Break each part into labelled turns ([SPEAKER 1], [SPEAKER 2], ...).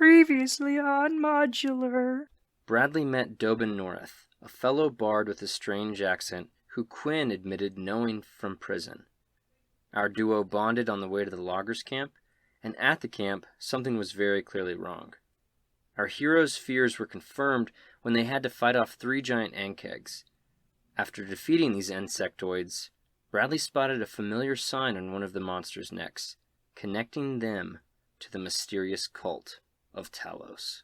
[SPEAKER 1] Previously on Modular.
[SPEAKER 2] Bradley met Dobin North, a fellow bard with a strange accent who Quinn admitted knowing from prison. Our duo bonded on the way to the loggers' camp, and at the camp, something was very clearly wrong. Our heroes' fears were confirmed when they had to fight off 3 giant ankegs. After defeating these insectoids, Bradley spotted a familiar sign on one of the monsters' necks, connecting them to the mysterious cult of Talos.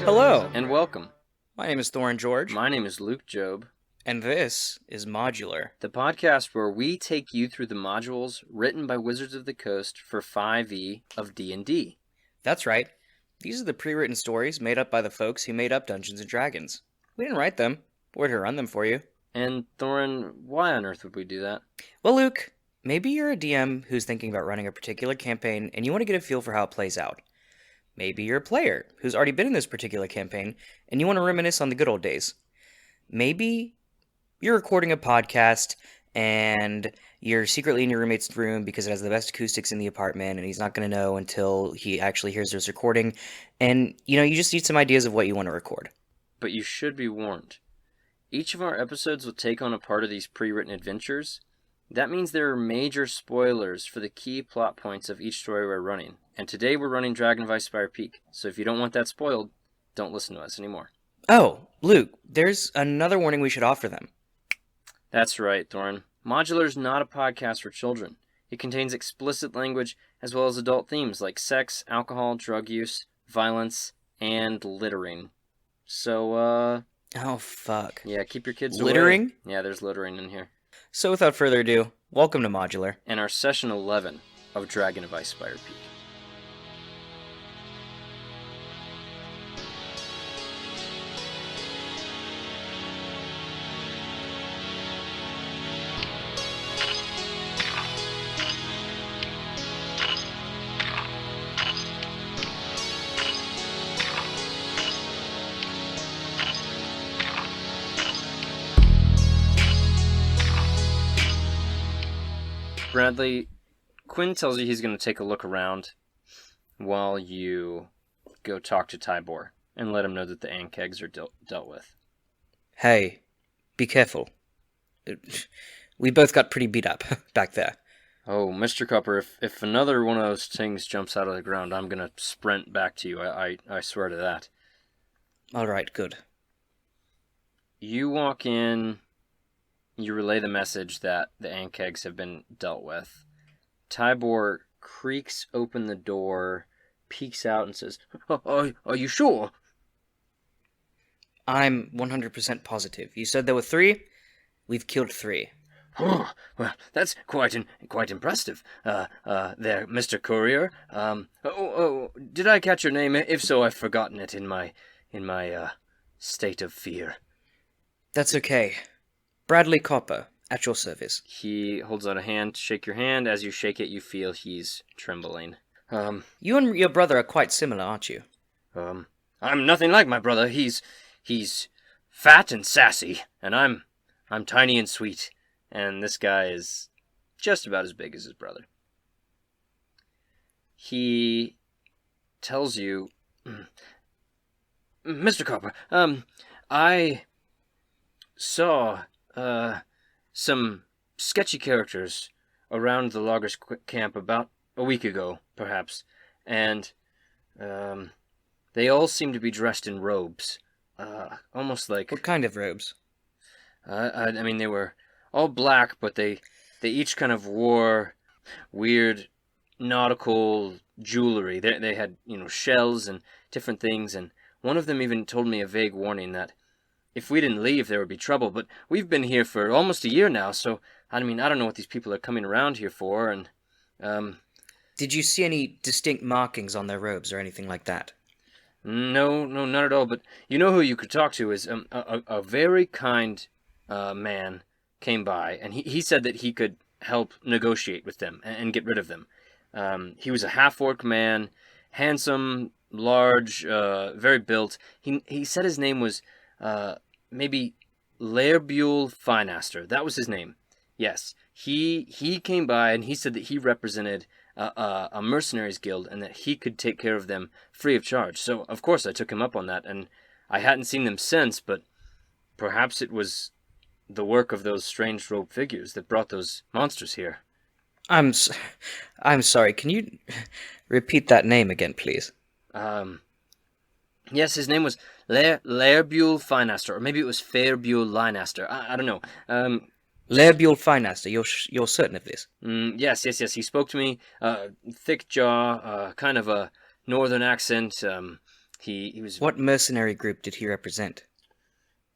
[SPEAKER 1] Hello.
[SPEAKER 2] And welcome.
[SPEAKER 1] My name is Thorin George.
[SPEAKER 2] My name is Luke Job,
[SPEAKER 1] And this is Modular.
[SPEAKER 2] the podcast where we take you through the modules written by Wizards of the Coast for 5e of D&D.
[SPEAKER 1] That's right. These are the pre-written stories made up by the folks who made up Dungeons & Dragons. We didn't write them. We're here to run them for you.
[SPEAKER 2] And Thorin, why on earth would we do that?
[SPEAKER 1] Well, Luke, maybe you're a DM who's thinking about running a particular campaign and you want to get a feel for how it plays out. Maybe you're a player who's already been in this particular campaign and you want to reminisce on the good old days. Maybe you're recording a podcast and you're secretly in your roommate's room because it has the best acoustics in the apartment and he's not going to know until he actually hears this recording. And, you just need some ideas of what you want to record.
[SPEAKER 2] But you should be warned. Each of our episodes will take on a part of these pre-written adventures. That means there are major spoilers for the key plot points of each story we're running. And today we're running Dragon of Icespire Peak, so if you don't want that spoiled, don't listen to us anymore.
[SPEAKER 1] Oh, Luke, there's another warning we should offer them.
[SPEAKER 2] That's right, Thorin. Modular is not a podcast for children. It contains explicit language as well as adult themes like sex, alcohol, drug use, violence, and littering. So,
[SPEAKER 1] Oh, fuck.
[SPEAKER 2] yeah, keep your kids away.
[SPEAKER 1] Littering?
[SPEAKER 2] Yeah, there's littering in here.
[SPEAKER 1] So without further ado, welcome to Modular.
[SPEAKER 2] And our session 11 of Dragon of Icespire Peak. Bradley, Quinn tells you he's going to take a look around while you go talk to Tybor and let him know that the ankegs are dealt with.
[SPEAKER 1] Hey, be careful. We both got pretty beat up back there.
[SPEAKER 2] Oh, Mr. Copper, if another one of those things jumps out of the ground, I'm going to sprint back to you. I swear to that.
[SPEAKER 1] All right, good.
[SPEAKER 2] You walk in, you relay the message that the ankegs have been dealt with. Tybor creaks open the door, peeks out and says, Are you sure?
[SPEAKER 1] I'm 100% positive. You said there were 3? We've killed 3.
[SPEAKER 2] Oh, well, that's quite impressive. There, Mr. Courier. Did I catch your name? If so, I've forgotten it in my state of fear.
[SPEAKER 1] That's okay. Bradley Copper, at your service.
[SPEAKER 2] He holds out a hand to shake your hand. As you shake it, you feel he's trembling.
[SPEAKER 1] You and your brother are quite similar, aren't you?
[SPEAKER 2] I'm nothing like my brother. He's fat and sassy, and I'm tiny and sweet. And this guy is just about as big as his brother. He tells you, Mr. Copper, I saw some sketchy characters around the loggers' camp about a week ago, perhaps, and they all seem to be dressed in robes, almost like...
[SPEAKER 1] What kind of robes?
[SPEAKER 2] I mean, they were all black, but they each kind of wore weird nautical jewelry. They had, shells and different things, and one of them even told me a vague warning that if we didn't leave, there would be trouble, but we've been here for almost a year now, so, I mean, I don't know what these people are coming around here for, and,
[SPEAKER 1] Did you see any distinct markings on their robes or anything like that?
[SPEAKER 2] no, not at all, but you know who you could talk to is, a very kind, man came by, and he said that he could help negotiate with them and get rid of them. He was a half-orc man, handsome, large, very built. He said his name was, maybe Laerbule Finaster. That was his name. Yes, he came by and he said that he represented a mercenaries guild and that he could take care of them free of charge. So of course I took him up on that, and I hadn't seen them since. But perhaps it was the work of those strange robed figures that brought those monsters here.
[SPEAKER 1] I'm s- I'm sorry. Can you repeat that name again, please?
[SPEAKER 2] Yes, his name was Laerbule Finaster, or maybe it was Fairbule Linaster. I don't know.
[SPEAKER 1] Laerbule Finaster. You're certain of this?
[SPEAKER 2] Yes. He spoke to me. Thick jaw, kind of a northern accent. He was.
[SPEAKER 1] What mercenary group did he represent?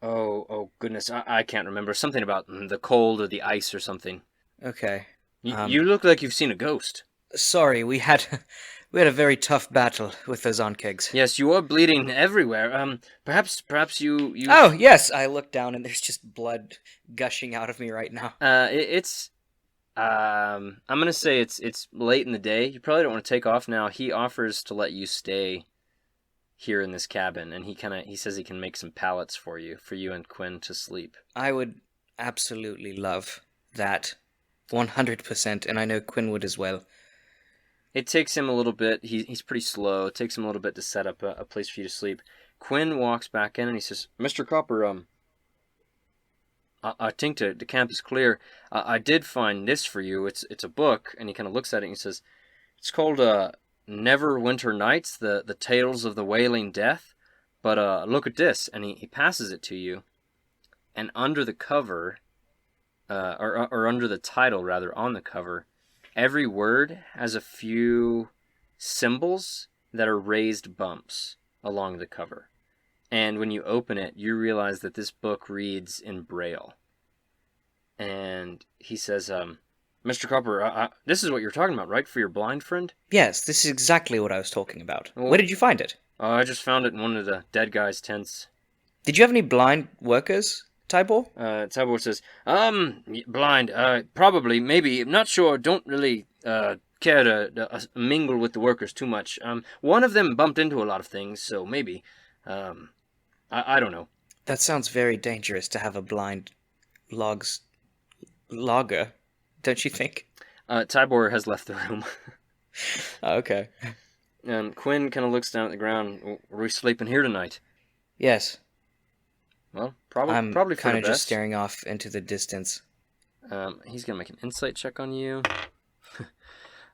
[SPEAKER 2] Oh goodness, I can't remember. Something about the cold or the ice or something.
[SPEAKER 1] Okay.
[SPEAKER 2] You look like you've seen a ghost.
[SPEAKER 1] Sorry, we had a very tough battle with those onkegs.
[SPEAKER 2] Yes, you are bleeding everywhere. Perhaps you.
[SPEAKER 1] Oh yes, I look down and there's just blood gushing out of me right now.
[SPEAKER 2] It's. I'm gonna say it's late in the day. You probably don't want to take off now. He offers to let you stay here in this cabin, and he says he can make some pallets for you and Quinn to sleep.
[SPEAKER 1] I would absolutely love that, 100%, and I know Quinn would as well.
[SPEAKER 2] It takes him a little bit. He's pretty slow. It takes him a little bit to set up a place for you to sleep. Quinn walks back in and he says, "Mr. Copper, I think the camp is clear. I did find this for you. It's a book," and he kind of looks at it and he says, "It's called Neverwinter Nights, the Tales of the Wailing Death. But look at this," and he passes it to you. And under the cover, or under the title rather, on the cover, every word has a few symbols that are raised bumps along the cover. And when you open it, you realize that this book reads in Braille. And he says, "Mr. Copper, this is what you're talking about, right? For your blind friend?"
[SPEAKER 1] Yes, this is exactly what I was talking about.
[SPEAKER 2] Well,
[SPEAKER 1] Where did you find it?
[SPEAKER 2] I just found it in one of the dead guy's tents.
[SPEAKER 1] Did you have any blind workers, Tybor?
[SPEAKER 2] Tybor says, blind, probably, maybe, I'm not sure, don't really, care to mingle with the workers too much. One of them bumped into a lot of things, so maybe, I don't know.
[SPEAKER 1] That sounds very dangerous to have a blind logger, don't you think?
[SPEAKER 2] Tybor has left the room.
[SPEAKER 1] Oh, okay.
[SPEAKER 2] Quinn kind of looks down at the ground. "Are we sleeping here tonight?"
[SPEAKER 1] Yes.
[SPEAKER 2] Well,
[SPEAKER 1] I'm
[SPEAKER 2] probably for
[SPEAKER 1] kind
[SPEAKER 2] the
[SPEAKER 1] of just
[SPEAKER 2] best.
[SPEAKER 1] staring off into the distance.
[SPEAKER 2] He's gonna make an insight check on you.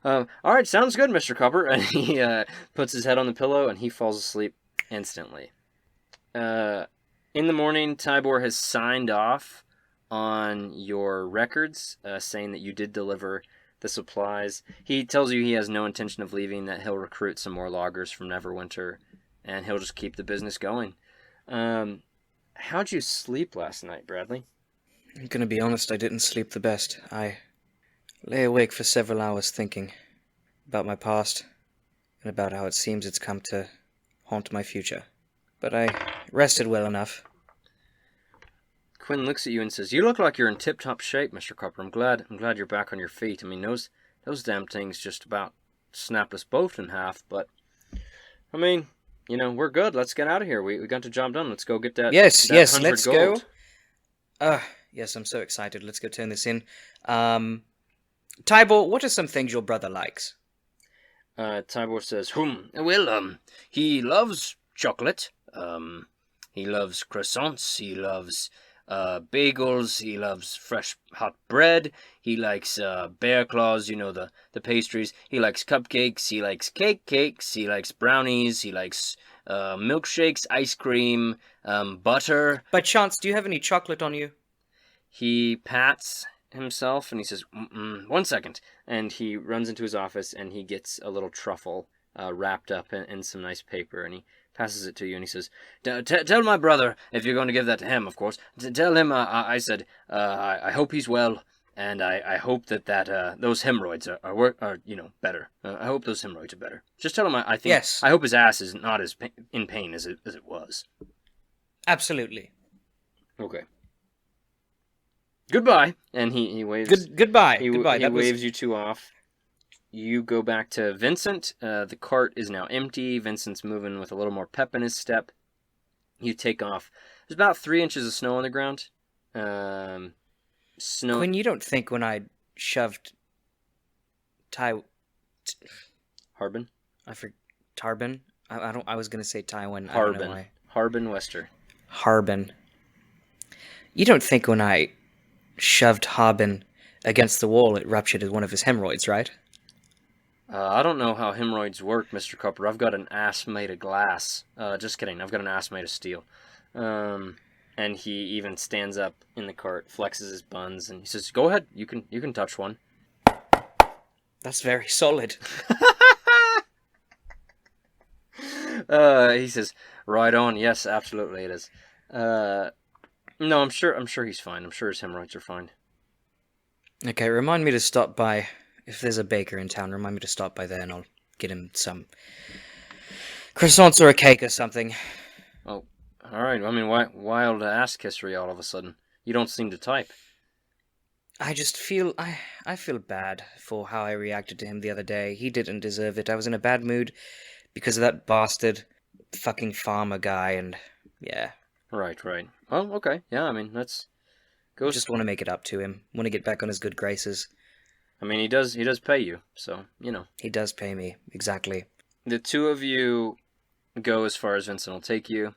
[SPEAKER 2] All right, sounds good, Mr. Copper. And he puts his head on the pillow and he falls asleep instantly. In the morning, Tybor has signed off on your records, saying that you did deliver the supplies. He tells you he has no intention of leaving, that he'll recruit some more loggers from Neverwinter, and he'll just keep the business going. How'd you sleep last night, Bradley?
[SPEAKER 1] I'm gonna be honest, I didn't sleep the best. I lay awake for several hours thinking about my past and about how it seems it's come to haunt my future. But I rested well enough.
[SPEAKER 2] Quinn looks at you and says, "You look like you're in tip-top shape, Mr. Copper. I'm glad you're back on your feet. I mean, those damn things just about snapped us both in half, but I mean, we're good. Let's get out of here. We got the job done. Let's go get that.
[SPEAKER 1] Yes,
[SPEAKER 2] that
[SPEAKER 1] yes,
[SPEAKER 2] 100
[SPEAKER 1] let's
[SPEAKER 2] gold.
[SPEAKER 1] go. Yes, I'm so excited. Let's go turn this in. Tybor, what are some things your brother likes?
[SPEAKER 2] Tybor says, well, he loves chocolate. He loves croissants. He loves bagels. He loves fresh hot bread. He likes bear claws, the pastries. He likes cupcakes. He likes cakes. He likes brownies. He likes milkshakes, ice cream, butter.
[SPEAKER 1] By chance, do you have any chocolate on you?
[SPEAKER 2] He pats himself and he says, 1 second. And he runs into his office and he gets a little truffle wrapped up in some nice paper, and he passes it to you, and he says, "Tell my brother, if you're going to give that to him, of course. Tell him I said I hope he's well, and I hope that those hemorrhoids are better. I hope those hemorrhoids are better. Just tell him I think
[SPEAKER 1] Yes.
[SPEAKER 2] I hope his ass is not as in pain as it was."
[SPEAKER 1] Absolutely.
[SPEAKER 2] Okay. Goodbye, and he waves.
[SPEAKER 1] Goodbye.
[SPEAKER 2] He
[SPEAKER 1] Goodbye.
[SPEAKER 2] waves you two off. You go back to Vincent. The cart is now empty. Vincent's moving with a little more pep in his step. You take off. There's about 3 inches of snow on the ground. Snow.
[SPEAKER 1] Quinn, you don't think when I shoved
[SPEAKER 2] Harbin?
[SPEAKER 1] Tarbin? I was gonna say Tywin. I don't know
[SPEAKER 2] Harbin.
[SPEAKER 1] why.
[SPEAKER 2] Harbin Wester.
[SPEAKER 1] Harbin. You don't think when I shoved Harbin against the wall it ruptured one of his hemorrhoids, right?
[SPEAKER 2] I don't know how hemorrhoids work, Mr. Copper. I've got an ass made of glass. Just kidding. I've got an ass made of steel. And he even stands up in the cart, flexes his buns, and he says, "Go ahead. You can touch one."
[SPEAKER 1] That's very solid.
[SPEAKER 2] He says, "Right on. Yes, absolutely, it is." No, I'm sure he's fine. I'm sure his hemorrhoids are fine.
[SPEAKER 1] Okay, remind me to stop by. If there's a baker in town, remind me to stop by there and I'll get him some croissants or a cake or something.
[SPEAKER 2] Oh, all right. I mean, wild ass kissery all of a sudden. You don't seem to type.
[SPEAKER 1] I just feel I feel bad for how I reacted to him the other day. He didn't deserve it. I was in a bad mood because of that bastard fucking farmer guy, and yeah.
[SPEAKER 2] Right. Well, okay. Yeah, I mean, let's go.
[SPEAKER 1] Just want to make it up to him. Want to get back on his good graces.
[SPEAKER 2] I mean, he does pay you, so,
[SPEAKER 1] He does pay me, exactly.
[SPEAKER 2] The two of you go as far as Vincent will take you.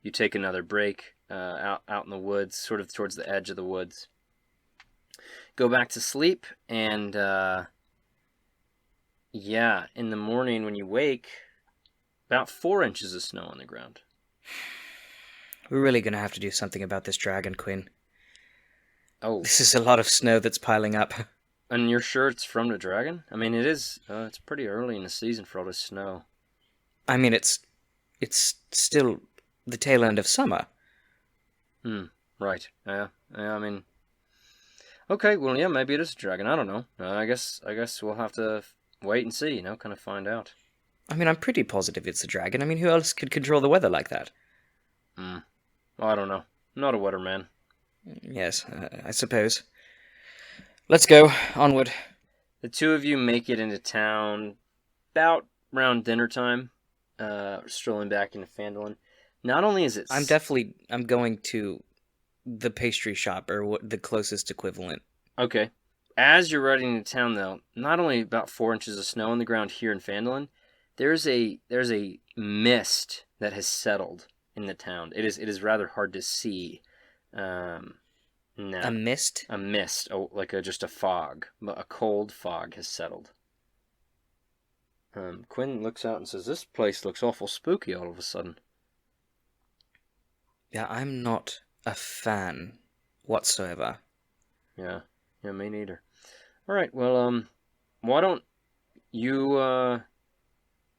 [SPEAKER 2] You take another break out in the woods, sort of towards the edge of the woods. Go back to sleep, and yeah, in the morning when you wake, about 4 inches of snow on the ground.
[SPEAKER 1] We're really gonna have to do something about this dragon, Quinn.
[SPEAKER 2] Oh,
[SPEAKER 1] This is a lot of snow that's piling up.
[SPEAKER 2] and you're sure it's from the dragon? I mean, it is. It's pretty early in the season for all this snow.
[SPEAKER 1] I mean, it's still the tail end of summer.
[SPEAKER 2] Right. Yeah. I mean, okay. Well, yeah. Maybe it is a dragon. I don't know. I guess we'll have to wait and see. Kind of find out.
[SPEAKER 1] I mean, I'm pretty positive it's a dragon. I mean, who else could control the weather like that?
[SPEAKER 2] Well, I don't know. I'm not a weatherman.
[SPEAKER 1] Yes, I suppose. Let's go. Onward.
[SPEAKER 2] The two of you make it into town about around dinner time, strolling back into Phandalin. Not only is it...
[SPEAKER 1] I'm going to the pastry shop, or the closest equivalent.
[SPEAKER 2] Okay. As you're riding into town, though, not only about 4 inches of snow on the ground here in Phandalin, there's a mist that has settled in the town. It is rather hard to see.
[SPEAKER 1] A mist?
[SPEAKER 2] A mist, like just a fog. A cold fog has settled. Quinn looks out and says, "This place looks awful spooky all of a sudden."
[SPEAKER 1] Yeah, I'm not a fan whatsoever.
[SPEAKER 2] Yeah, me neither. All right, well, why don't you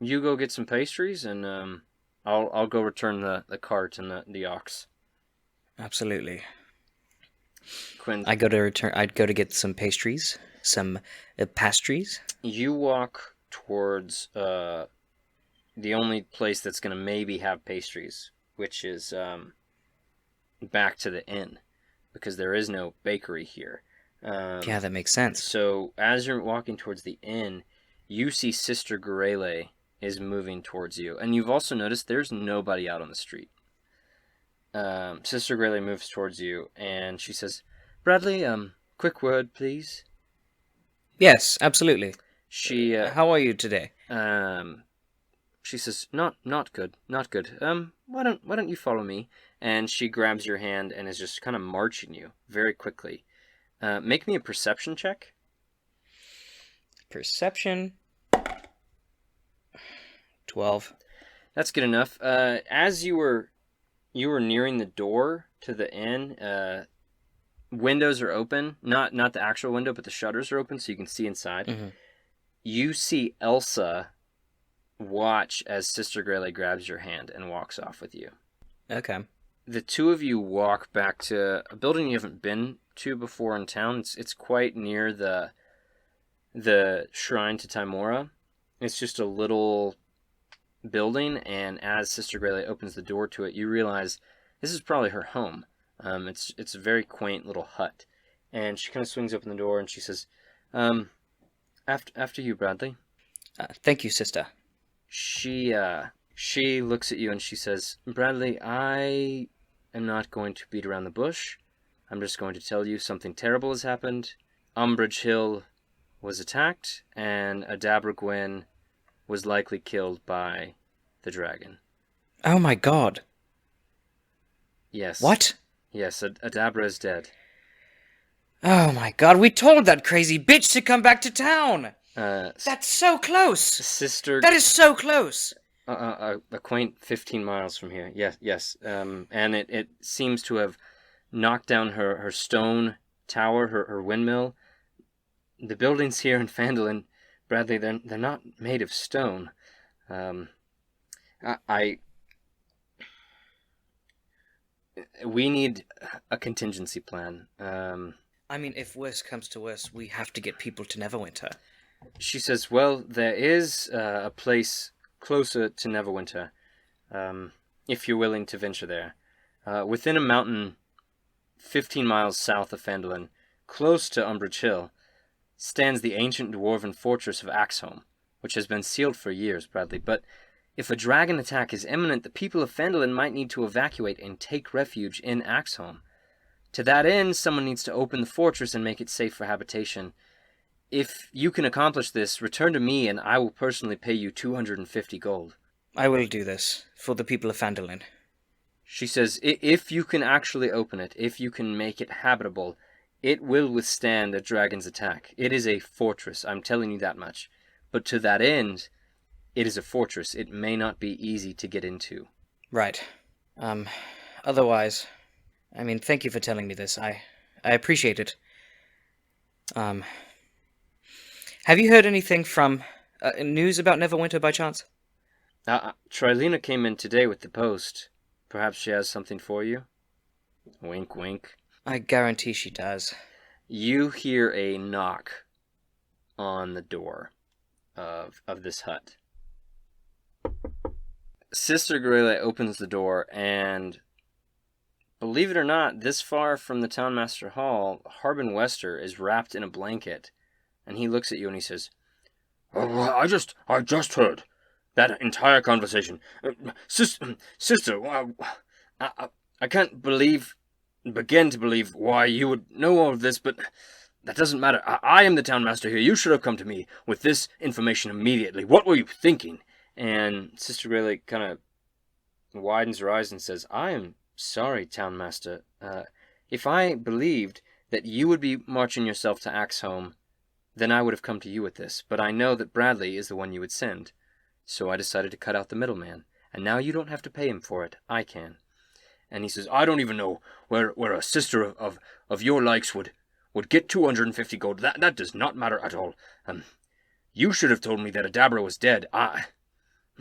[SPEAKER 2] go get some pastries, and I'll go return the cart and the ox.
[SPEAKER 1] Absolutely.
[SPEAKER 2] Quinn,
[SPEAKER 1] I'd go to get some pastries, some pastries.
[SPEAKER 2] you walk towards the only place that's going to maybe have pastries, which is back to the inn, because there is no bakery here.
[SPEAKER 1] Yeah, that makes sense.
[SPEAKER 2] So as you're walking towards the inn, you see Sister Gorele is moving towards you, and you've also noticed there's nobody out on the street. Sister Gorele moves towards you, and she says, "Bradley, quick word, please."
[SPEAKER 1] Yes, absolutely.
[SPEAKER 2] She
[SPEAKER 1] How are you today?
[SPEAKER 2] she says, not good. Why don't you follow me?" And she grabs your hand and is just kind of marching you very quickly. Make me a perception check.
[SPEAKER 1] Perception. 12.
[SPEAKER 2] That's good enough. As you were nearing the door to the inn, windows are open. Not the actual window, but the shutters are open so you can see inside.
[SPEAKER 1] Mm-hmm.
[SPEAKER 2] You see Elsa watch as Sister Grayley grabs your hand and walks off with you.
[SPEAKER 1] Okay.
[SPEAKER 2] The two of you walk back to a building you haven't been to before in town. It's quite near the shrine to Tymora. It's just a little building, and as Sister Grayley opens the door to it, you realize this is probably her home. It's a very quaint little hut, and she kind of swings open the door and she says, "After you, Bradley."
[SPEAKER 1] Thank you, sister.
[SPEAKER 2] She looks at you and she says, "Bradley, I am not going to beat around the bush. I'm just going to tell you something terrible has happened. Umbridge Hill was attacked, and Adabra Gwyn was likely killed by the dragon."
[SPEAKER 1] Oh my god.
[SPEAKER 2] Yes.
[SPEAKER 1] What?
[SPEAKER 2] Yes, Adabra is dead.
[SPEAKER 1] Oh my god, we told that crazy bitch to come back to town! That's so close!
[SPEAKER 2] Sister...
[SPEAKER 1] That is so close!
[SPEAKER 2] A quaint 15 miles from here. Yes. And it seems to have knocked down her stone tower, her windmill. The buildings here in Phandalin, Bradley, they're not made of stone. We need a contingency plan.
[SPEAKER 1] I mean, if worse comes to worse, we have to get people to Neverwinter.
[SPEAKER 2] She says, well, there is a place closer to Neverwinter, if you're willing to venture there. Within a mountain 15 miles south of Phandalin, close to Umbridge Hill, stands the ancient dwarven fortress of Axholm, which has been sealed for years, Bradley. But if a dragon attack is imminent, the people of Phandalin might need to evacuate and take refuge in Axholm. To that end, someone needs to open the fortress and make it safe for habitation. If you can accomplish this, return to me and I will personally pay you 250 gold.
[SPEAKER 1] I will do this, for the people of Phandalin.
[SPEAKER 2] She says, if you can actually open it, if you can make it habitable, it will withstand a dragon's attack. It is a fortress, I'm telling you that much. But to that end, it is a fortress. It may not be easy to get into.
[SPEAKER 1] Right. Otherwise, I mean, thank you for telling me this. I appreciate it. Have you heard anything from news about Neverwinter by chance?
[SPEAKER 2] Trilena came in today with the post. Perhaps she has something for you? Wink, wink.
[SPEAKER 1] I guarantee she does.
[SPEAKER 2] You hear a knock on the door of this hut. Sister Grayley opens the door, and believe it or not, this far from the Townmaster Hall, Harbin Wester is wrapped in a blanket, and he looks at you and he says, "Oh, I just heard that entire conversation. Sister, I can't begin to believe why you would know all of this, but that doesn't matter. I am the Townmaster here. You should have come to me with this information immediately. What were you thinking?" And Sister Grayley kind of widens her eyes and says, "I am sorry, Townmaster. If I believed that you would be marching yourself to Axholm, then I would have come to you with this. But I know that Bradley is the one you would send. So I decided to cut out the middleman. And now you don't have to pay him for it. I can." And he says, "I don't even know where a sister of your likes would get 250 gold. That does not matter at all. You should have told me that Adabra was dead.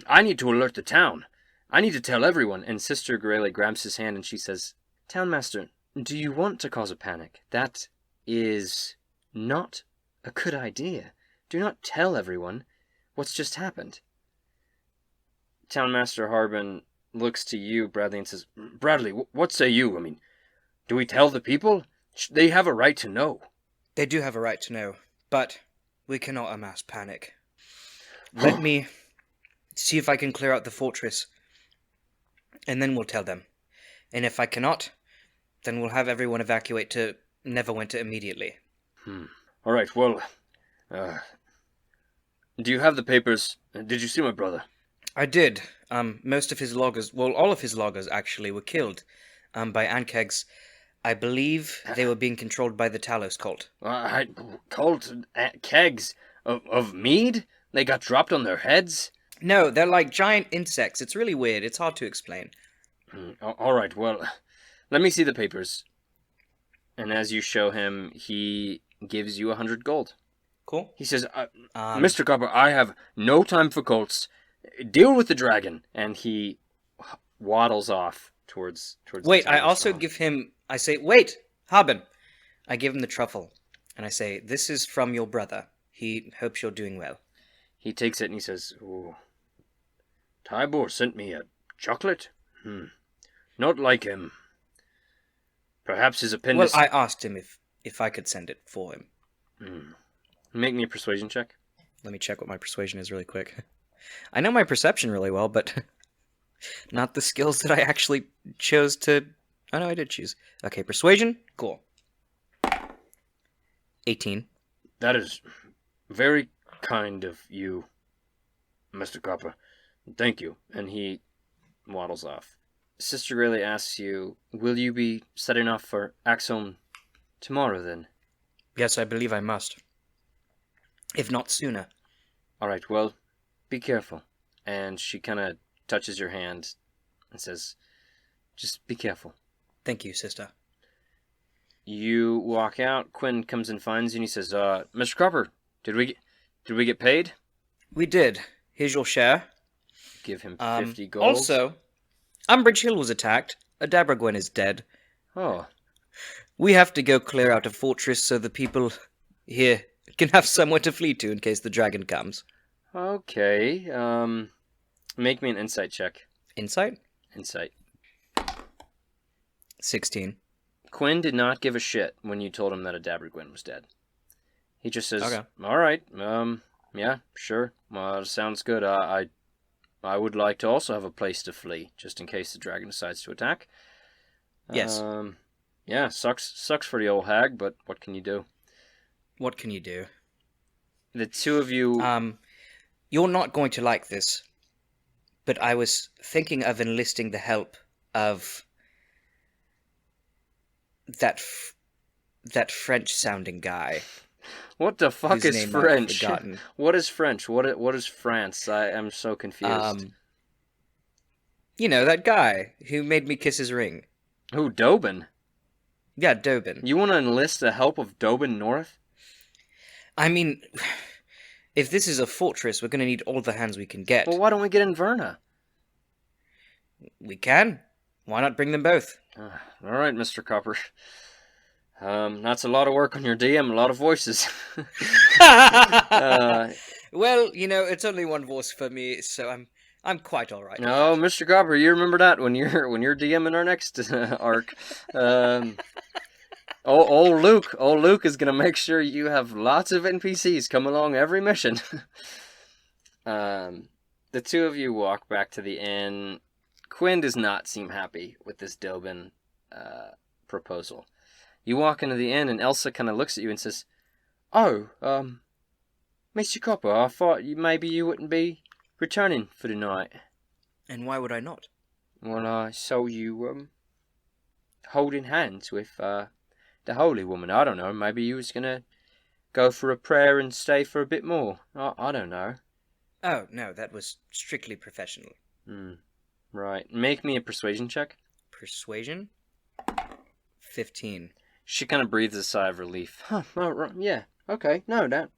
[SPEAKER 2] I need to alert the town. I need to tell everyone." And Sister Grayley grabs his hand and she says, "Townmaster, do you want to cause a panic? That is not a good idea. Do not tell everyone what's just happened." Townmaster Harbin looks to you, Bradley, and says, "Bradley, what say you? I mean, do we tell the people? They have a right to know."
[SPEAKER 1] They do have a right to know, but we cannot amass panic. Let me see if I can clear out the fortress, and then we'll tell them. And if I cannot, then we'll have everyone evacuate to Neverwinter immediately.
[SPEAKER 2] All right, well, do you have the papers? Did you see my brother?
[SPEAKER 1] I did. Most of his loggers, well, all of his loggers actually were killed by Ankegs. I believe they were being controlled by the Talos cult.
[SPEAKER 2] Cult kegs of mead? They got dropped on their heads?
[SPEAKER 1] No, they're like giant insects. It's really weird. It's hard to explain.
[SPEAKER 2] All right, well, let me see the papers. And as you show him, he gives you 100 gold.
[SPEAKER 1] Cool.
[SPEAKER 2] He says, Mr. Copper, I have no time for cults. Deal with the dragon. And he waddles off towards
[SPEAKER 1] Wait,
[SPEAKER 2] the
[SPEAKER 1] I
[SPEAKER 2] tiger's
[SPEAKER 1] also
[SPEAKER 2] paw.
[SPEAKER 1] give him. I say, wait, Haben. I give him the truffle, and I say, this is from your brother. He hopes you're doing well.
[SPEAKER 2] He takes it and he says, "Oh, Tybor sent me a chocolate? Not like him. Perhaps his
[SPEAKER 1] Well,
[SPEAKER 2] appendix..."
[SPEAKER 1] I asked him if I could send it for him.
[SPEAKER 2] Make me a persuasion check.
[SPEAKER 1] Let me check what my persuasion is really quick. I know my perception really well, but not the skills that I actually chose to... Oh, no, I did choose. Okay, persuasion? Cool. 18.
[SPEAKER 2] That is very kind of you, Mr. Copper. Thank you. And he waddles off. Sister Grayley asks you, will you be setting off for Axholm tomorrow then?
[SPEAKER 1] Yes, I believe I must. If not sooner.
[SPEAKER 2] Alright, well, be careful. And she kind of touches your hand and says, just be careful.
[SPEAKER 1] Thank you, sister.
[SPEAKER 2] You walk out. Quinn comes and finds you and he says, Mr. Copper, did we get paid?
[SPEAKER 1] We did. Here's your share.
[SPEAKER 2] Give him 50 gold.
[SPEAKER 1] Also, Umbridge Hill was attacked. Adabragwen is dead.
[SPEAKER 2] Oh,
[SPEAKER 1] We have to go clear out a fortress so the people here can have somewhere to flee to in case the dragon comes.
[SPEAKER 2] okay. Make me an insight check.
[SPEAKER 1] Insight?
[SPEAKER 2] Insight.
[SPEAKER 1] 16.
[SPEAKER 2] Quinn did not give a shit when you told him that Adabragwen was dead. He just says,
[SPEAKER 1] Okay.
[SPEAKER 2] all right, yeah, sure. Sounds good. I would like to also have a place to flee, just in case the dragon decides to attack.
[SPEAKER 1] Yes.
[SPEAKER 2] Yeah, sucks for the old hag, but what can you do?
[SPEAKER 1] What can you do?
[SPEAKER 2] The two of you...
[SPEAKER 1] You're not going to like this, but I was thinking of enlisting the help of that French-sounding guy.
[SPEAKER 2] What the fuck
[SPEAKER 1] whose
[SPEAKER 2] is
[SPEAKER 1] name I've
[SPEAKER 2] French?
[SPEAKER 1] forgotten.
[SPEAKER 2] What is French? What is France? I am so confused.
[SPEAKER 1] You know, that guy who made me kiss his ring.
[SPEAKER 2] Who, Dobin?
[SPEAKER 1] Yeah, Dobin.
[SPEAKER 2] You want to enlist the help of Dobin North?
[SPEAKER 1] I mean, if this is a fortress, we're going to need all the hands we can get.
[SPEAKER 2] Well, why don't we get Inverna?
[SPEAKER 1] We can. Why not bring them both?
[SPEAKER 2] All right, Mr. Copper. That's a lot of work on your DM, a lot of voices.
[SPEAKER 1] Well, you know, it's only one voice for me, so I'm quite all right.
[SPEAKER 2] No, Mr. Copper, you remember that when you're DMing our next arc. Old Luke is gonna make sure you have lots of NPCs come along every mission. The two of you walk back to the inn. Quinn does not seem happy with this Dobin proposal. You walk into the inn and Elsa kind of looks at you and says, "Oh, Mr. Copper, I thought maybe you wouldn't be returning for the night."
[SPEAKER 1] And why would I not?
[SPEAKER 2] Well, I saw you holding hands with the holy woman. I don't know, maybe you was gonna go for a prayer and stay for a bit more. I don't know.
[SPEAKER 1] Oh, no, that was strictly professional.
[SPEAKER 2] Right. Make me a persuasion check.
[SPEAKER 1] Persuasion? 15.
[SPEAKER 2] She kind of breathes a sigh of relief. Huh, oh, right, yeah, okay, no, that...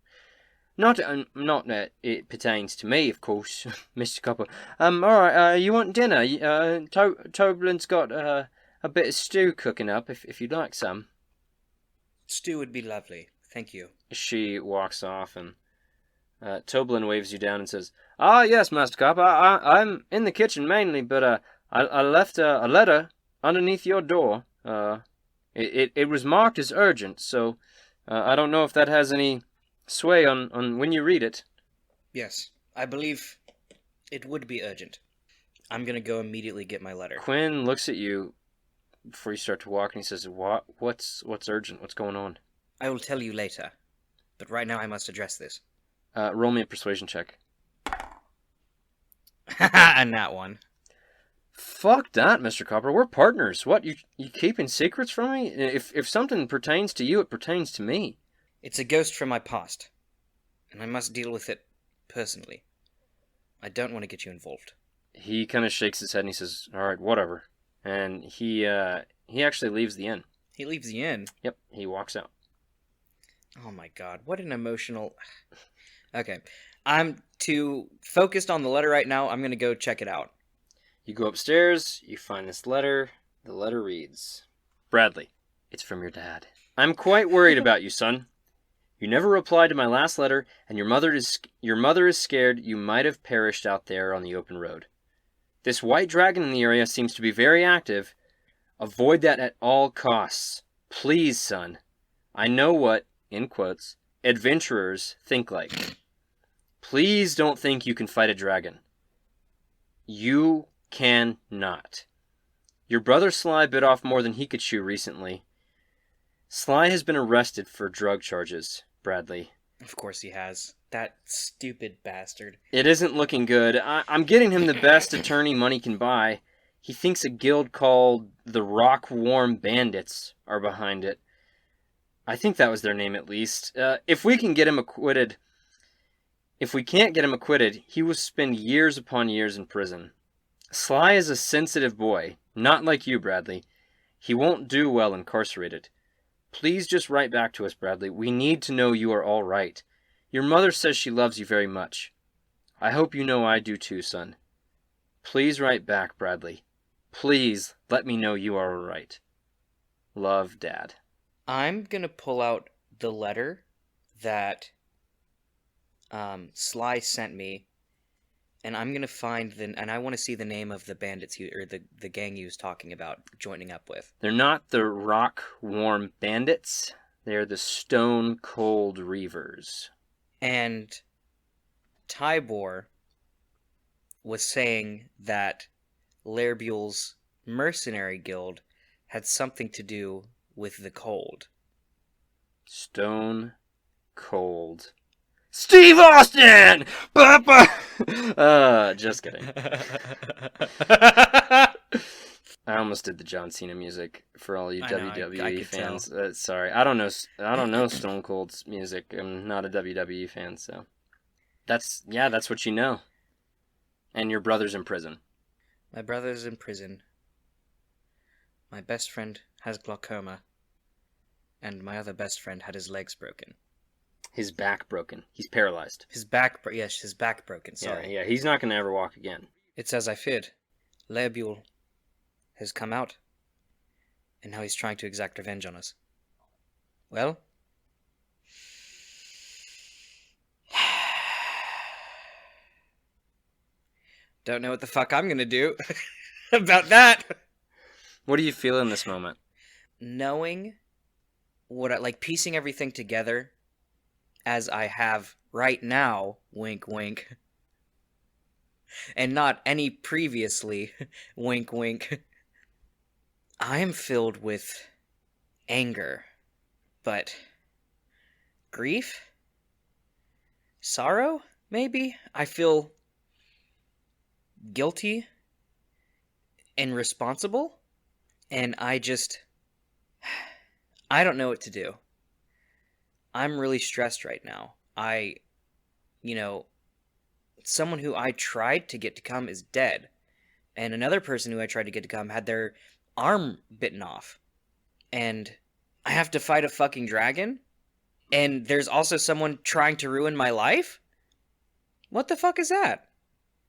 [SPEAKER 2] Not that it pertains to me, of course, Mr. Copper. Alright, you want dinner? Toblin's got a bit of stew cooking up, if you'd like some.
[SPEAKER 1] Stew would be lovely, thank you.
[SPEAKER 2] She walks off, and Toblin waves you down and says, "Ah, yes, Master Copper, I'm in the kitchen mainly, but I left a letter underneath your door. It was marked as urgent, so I don't know if that has any sway on when you read it."
[SPEAKER 1] Yes, I believe it would be urgent. I'm gonna go immediately get my letter.
[SPEAKER 2] Quinn looks at you before you start to walk, and he says, What's urgent? What's going on?"
[SPEAKER 1] I will tell you later, but right now I must address this.
[SPEAKER 2] Roll me a persuasion check.
[SPEAKER 1] And that one.
[SPEAKER 2] Fuck that, Mr. Copper. We're partners. What, you keeping secrets from me? If something pertains to you, it pertains to me.
[SPEAKER 1] It's a ghost from my past, and I must deal with it personally. I don't want to get you involved.
[SPEAKER 2] He kind of shakes his head and he says, "All right, whatever." And he actually leaves the inn.
[SPEAKER 1] He leaves the inn.
[SPEAKER 2] Yep, he walks out.
[SPEAKER 1] Oh my god, what an emotional... Okay. I'm too focused on the letter right now. I'm going to go check it out.
[SPEAKER 2] You go upstairs, you find this letter. The letter reads, Bradley, it's from your dad. I'm quite worried about you, son. You never replied to my last letter, and your mother is scared you might have perished out there on the open road. This white dragon in the area seems to be very active. Avoid that at all costs. Please, son. I know what, in quotes, adventurers think like. Please don't think you can fight a dragon. You cannot. Your brother Sly bit off more than he could chew recently. Sly has been arrested for drug charges, Bradley.
[SPEAKER 1] Of course he has. That stupid bastard.
[SPEAKER 2] It isn't looking good. I'm getting him the best attorney money can buy. He thinks a guild called the Rockwarm Bandits are behind it. I think that was their name at least. If we can't get him acquitted, he will spend years upon years in prison. Sly is a sensitive boy, not like you, Bradley. He won't do well incarcerated. Please just write back to us, Bradley. We need to know you are all right. Your mother says she loves you very much. I hope you know I do too, son. Please write back, Bradley. Please let me know you are all right. Love, Dad.
[SPEAKER 1] I'm going to pull out the letter that Sly sent me, and I'm going to find and I want to see the name of the bandits or the gang he was talking about joining up with.
[SPEAKER 2] They're not the Rockwarm Bandits. They're the Stone Cold Reavers.
[SPEAKER 1] And Tybor was saying that Lerbul's mercenary guild had something to do with the cold.
[SPEAKER 2] Stone Cold. Steve Austin! Just kidding. I almost did the John Cena music for all you WWE fans. Sorry, I don't know Stone Cold's music. I'm not a WWE fan, so that's what you know. And your brother's in prison.
[SPEAKER 1] My brother's in prison. My best friend has glaucoma, and my other best friend had his legs broken.
[SPEAKER 2] His back broken. He's paralyzed.
[SPEAKER 1] His back broken. Sorry.
[SPEAKER 2] Yeah. He's not going to ever walk again.
[SPEAKER 1] It's as I feared. Lerbul has come out, and now he's trying to exact revenge on us. Well, don't know what the fuck I'm gonna do about that.
[SPEAKER 2] What do you feel in this moment?
[SPEAKER 1] Knowing piecing everything together as I have right now, wink wink, and not any previously, wink wink. I am filled with anger, but grief? Sorrow, maybe? I feel guilty and responsible, and I don't know what to do. I'm really stressed right now. Someone who I tried to get to come is dead, and another person who I tried to get to come had their arm bitten off, and I have to fight a fucking dragon, and there's also someone trying to ruin my life? What the fuck is that?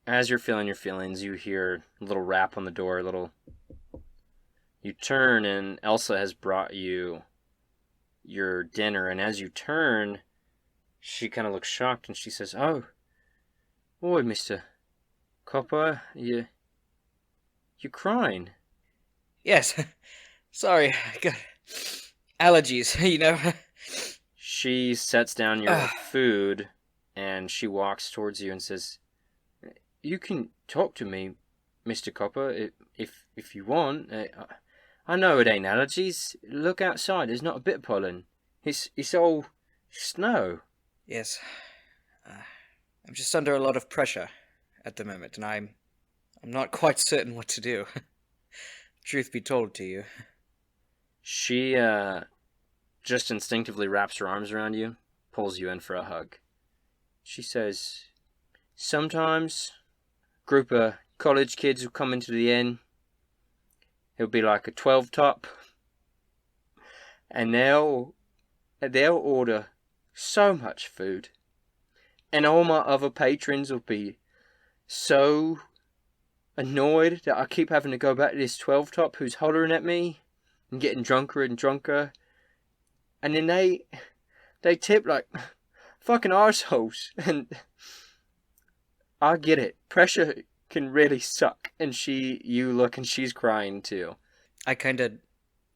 [SPEAKER 2] As you're feeling your feelings, you hear a little rap on the door, You turn, and Elsa has brought you your dinner, and as you turn, she kind of looks shocked, and she says, Oh, Mr. Copper, you're crying.
[SPEAKER 1] Yes, sorry, I got allergies,
[SPEAKER 2] She sets down your food, and she walks towards you and says, You can talk to me, Mr. Copper, if you want. I know it ain't allergies. Look outside, there's not a bit of pollen. It's all snow.
[SPEAKER 1] Yes, I'm just under a lot of pressure at the moment, and I'm not quite certain what to do. Truth be told to you.
[SPEAKER 2] She just instinctively wraps her arms around you, pulls you in for a hug. She says, Sometimes a group of college kids will come into the inn. It'll be like a 12-top. And they'll order so much food. And all my other patrons will be so annoyed that I keep having to go back to this 12 top who's hollering at me and getting drunker and drunker. And then they tip like fucking arseholes. And I get it. Pressure can really suck. And you look and she's crying too.
[SPEAKER 1] I kind of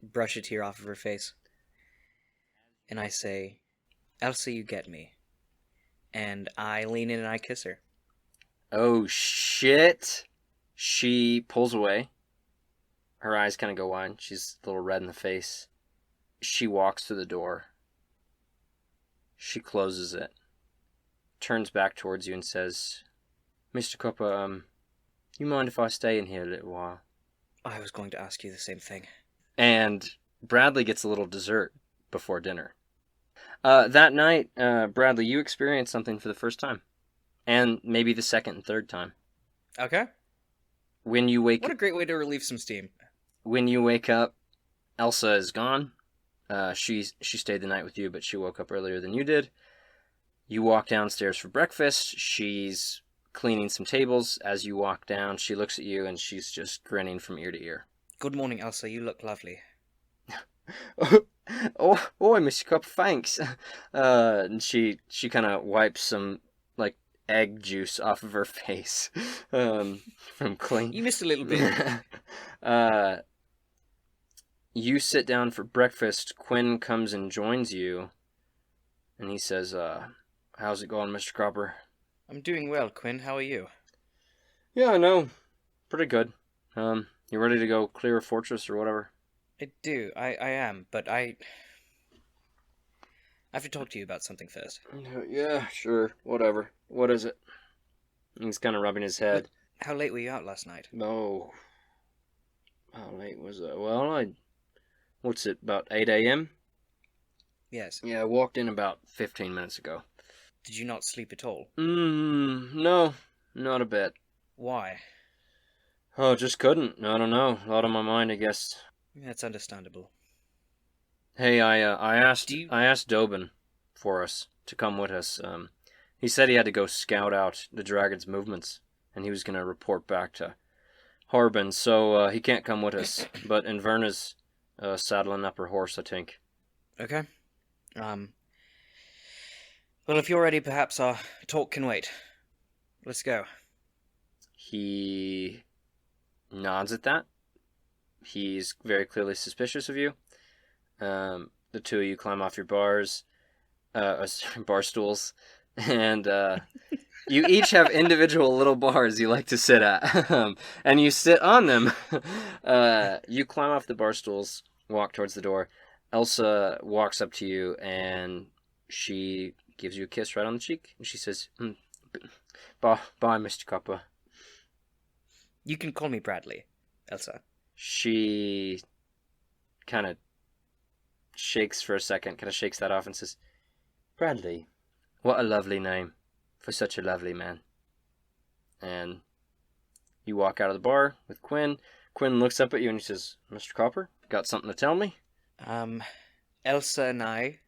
[SPEAKER 1] brush a tear off of her face. And I say, Elsa, you get me. And I lean in and I kiss her.
[SPEAKER 2] Oh shit. She pulls away. Her eyes kind of go wide. She's a little red in the face. She walks to the door. She closes it. Turns back towards you and says, Mr. Copper, you mind if I stay in here a little while?
[SPEAKER 1] I was going to ask you the same thing.
[SPEAKER 2] And Bradley gets a little dessert before dinner. That night, Bradley, you experienced something for the first time. And maybe the second and third time.
[SPEAKER 1] Okay.
[SPEAKER 2] When you wake
[SPEAKER 1] What a great way to relieve some steam.
[SPEAKER 2] When you wake up, Elsa is gone. She stayed the night with you, but she woke up earlier than you did. You walk downstairs for breakfast. She's cleaning some tables. As you walk down, she looks at you and she's just grinning from ear to ear.
[SPEAKER 1] Good morning, Elsa. You look lovely.
[SPEAKER 2] oh, Mr. Cup, thanks. And she kind of wipes some like egg juice off of her face from clean.
[SPEAKER 1] You missed a little bit.
[SPEAKER 2] You sit down for breakfast. Quinn comes and joins you, and he says, how's it going, Mr. Cropper?
[SPEAKER 1] I'm doing well, Quinn. How are you?
[SPEAKER 2] Yeah, I know. Pretty good. You ready to go clear a fortress or whatever?
[SPEAKER 1] I do. I am, but I have to talk to you about something first.
[SPEAKER 2] Yeah, sure. Whatever. What is it? He's kind of rubbing his head.
[SPEAKER 1] How late were you out last night?
[SPEAKER 2] Oh. How late was it? Well, what's it, about 8 a.m.?
[SPEAKER 1] Yes.
[SPEAKER 2] Yeah, I walked in about 15 minutes ago.
[SPEAKER 1] Did you not sleep at all?
[SPEAKER 2] No, not a bit.
[SPEAKER 1] Why?
[SPEAKER 2] Oh, just couldn't. I don't know. A lot on my mind, I guess.
[SPEAKER 1] That's understandable.
[SPEAKER 2] Hey, I asked Dobin for us to come with us. He said he had to go scout out the dragon's movements, and he was going to report back to Harbin, so he can't come with us. But Inverna's saddling up her horse, I think.
[SPEAKER 1] Okay. Well, if you're ready, perhaps our talk can wait. Let's go.
[SPEAKER 2] He nods at that. He's very clearly suspicious of you. The two of you climb off your bar stools, and you each have individual little bars you like to sit at, and you sit on them. You climb off the bar stools, walk towards the door. Elsa walks up to you, and she gives you a kiss right on the cheek, and she says, bye, Mr. Copper.
[SPEAKER 1] You can call me Bradley, Elsa.
[SPEAKER 2] She kind of shakes for a second, kind of shakes that off and says, Bradley, what a lovely name for such a lovely man. And you walk out of the bar with Quinn. Quinn looks up at you and he says, Mr. Copper, got something to tell me?
[SPEAKER 1] Elsa and I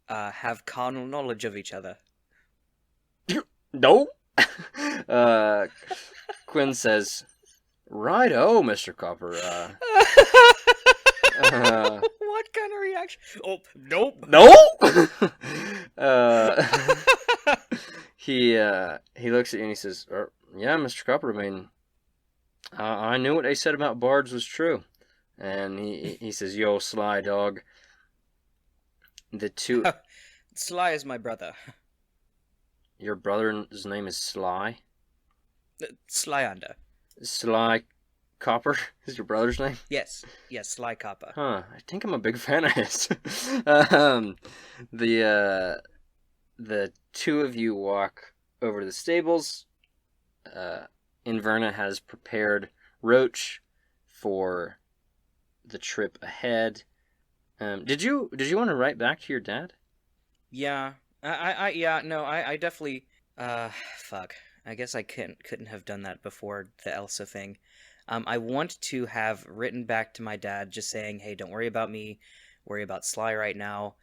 [SPEAKER 1] have carnal knowledge of each other.
[SPEAKER 2] No. Quinn says, Righto, Mr. Copper.
[SPEAKER 1] What kind of reaction? Oh, nope.
[SPEAKER 2] No. He looks at you and he says, "Yeah, Mr. Copper. I mean, I knew what they said about bards was true." And he says, "Yo, Sly dog." The two.
[SPEAKER 1] Sly is my brother.
[SPEAKER 2] Your brother's name is Sly.
[SPEAKER 1] Slyander.
[SPEAKER 2] Sly Copper is your brother's name?
[SPEAKER 1] Yes, Sly Copper.
[SPEAKER 2] Huh, I think I'm a big fan of his. The two of you walk over to the stables. Inverna has prepared Roach for the trip ahead. Did you want to write back to your dad?
[SPEAKER 1] Yeah, I definitely, fuck. I guess I couldn't have done that before the Elsa thing. I want to have written back to my dad just saying, hey, don't worry about me, worry about Sly right now.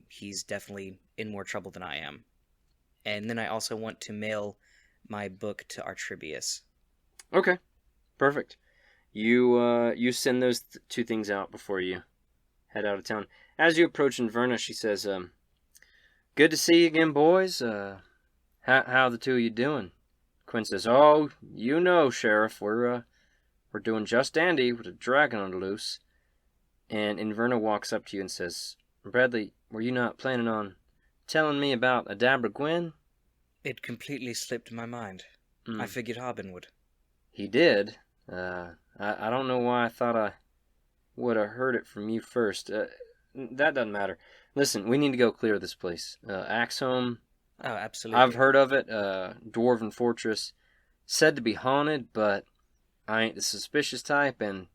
[SPEAKER 1] He's definitely in more trouble than I am. and then I also want to mail my book to Artribius.
[SPEAKER 2] Okay, perfect. You send those two things out before you head out of town. As you approach Inverna, she says, "Good to see you again, boys. How the two of you doing?" Quinn says, "Oh, you know, Sheriff, we're doing just dandy with a dragon on the loose." And Inverna walks up to you and says, "Bradley, were you not planning on telling me about Adabra Gwyn?"
[SPEAKER 1] It completely slipped my mind. I figured Harbin would.
[SPEAKER 2] He did. I don't know why I thought I would have heard it from you first. That doesn't matter. Listen, we need to go clear this place. Axholm,
[SPEAKER 1] Oh, absolutely.
[SPEAKER 2] I've heard of it. Dwarven Fortress, said to be haunted, but I ain't the suspicious type, and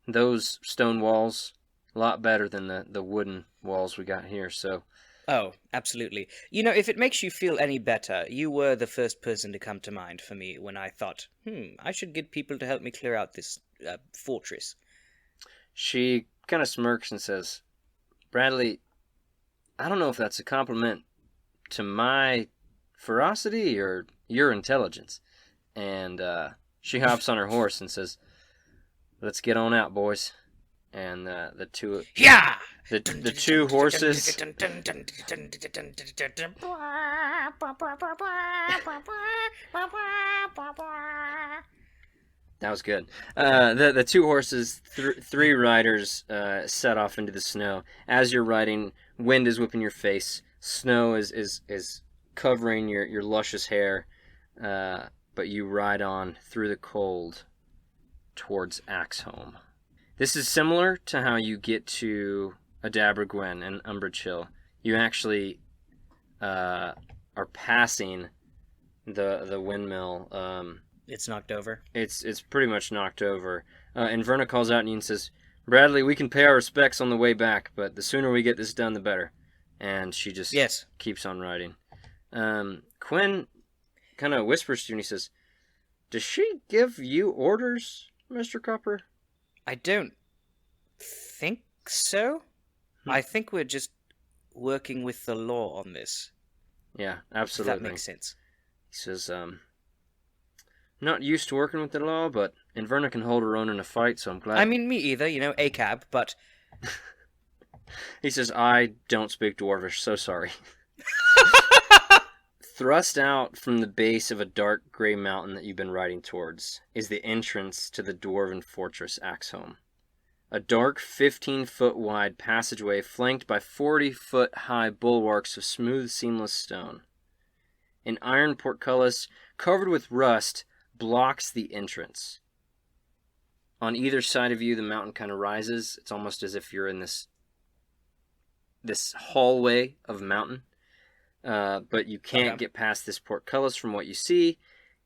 [SPEAKER 2] those stone walls, a lot better than the wooden walls we got here, so...
[SPEAKER 1] Oh, absolutely. You know, if it makes you feel any better, you were the first person to come to mind for me when I thought, I should get people to help me clear out this fortress.
[SPEAKER 2] She kind of smirks and says, "Bradley, I don't know if that's a compliment to my ferocity or your intelligence." And she hops on her horse and says, "Let's get on out, boys." And the two horses. That was good. The two horses, three riders, set off into the snow. As you're riding, wind is whipping your face. Snow is covering your luscious hair. But you ride on through the cold towards Axholm. This is similar to how you get to Adabra Gwyn and Umbrage Hill. You actually are passing the windmill.
[SPEAKER 1] It's knocked over.
[SPEAKER 2] It's pretty much knocked over. Inverna calls out at you and says, "Bradley, we can pay our respects on the way back, but the sooner we get this done, the better." And she just keeps on riding. Quinn kind of whispers to you and he says, "Does she give you orders, Mr. Copper?"
[SPEAKER 1] I don't think so. I think we're just working with the law on this.
[SPEAKER 2] Yeah, absolutely.
[SPEAKER 1] If that makes sense.
[SPEAKER 2] He says, "Not used to working with the law, but Inverna can hold her own in a fight, so I'm glad."
[SPEAKER 1] I mean, me either, ACAB, but...
[SPEAKER 2] He says, "I don't speak Dwarvish, so sorry." Thrust out from the base of a dark gray mountain that you've been riding towards is the entrance to the Dwarven Fortress Axholm. A dark 15-foot wide passageway flanked by 40-foot high bulwarks of smooth, seamless stone. An iron portcullis covered with rust blocks the entrance. On either side of you, the mountain kind of rises. It's almost as if you're in this hallway of mountain. But you can't get past this portcullis from what you see.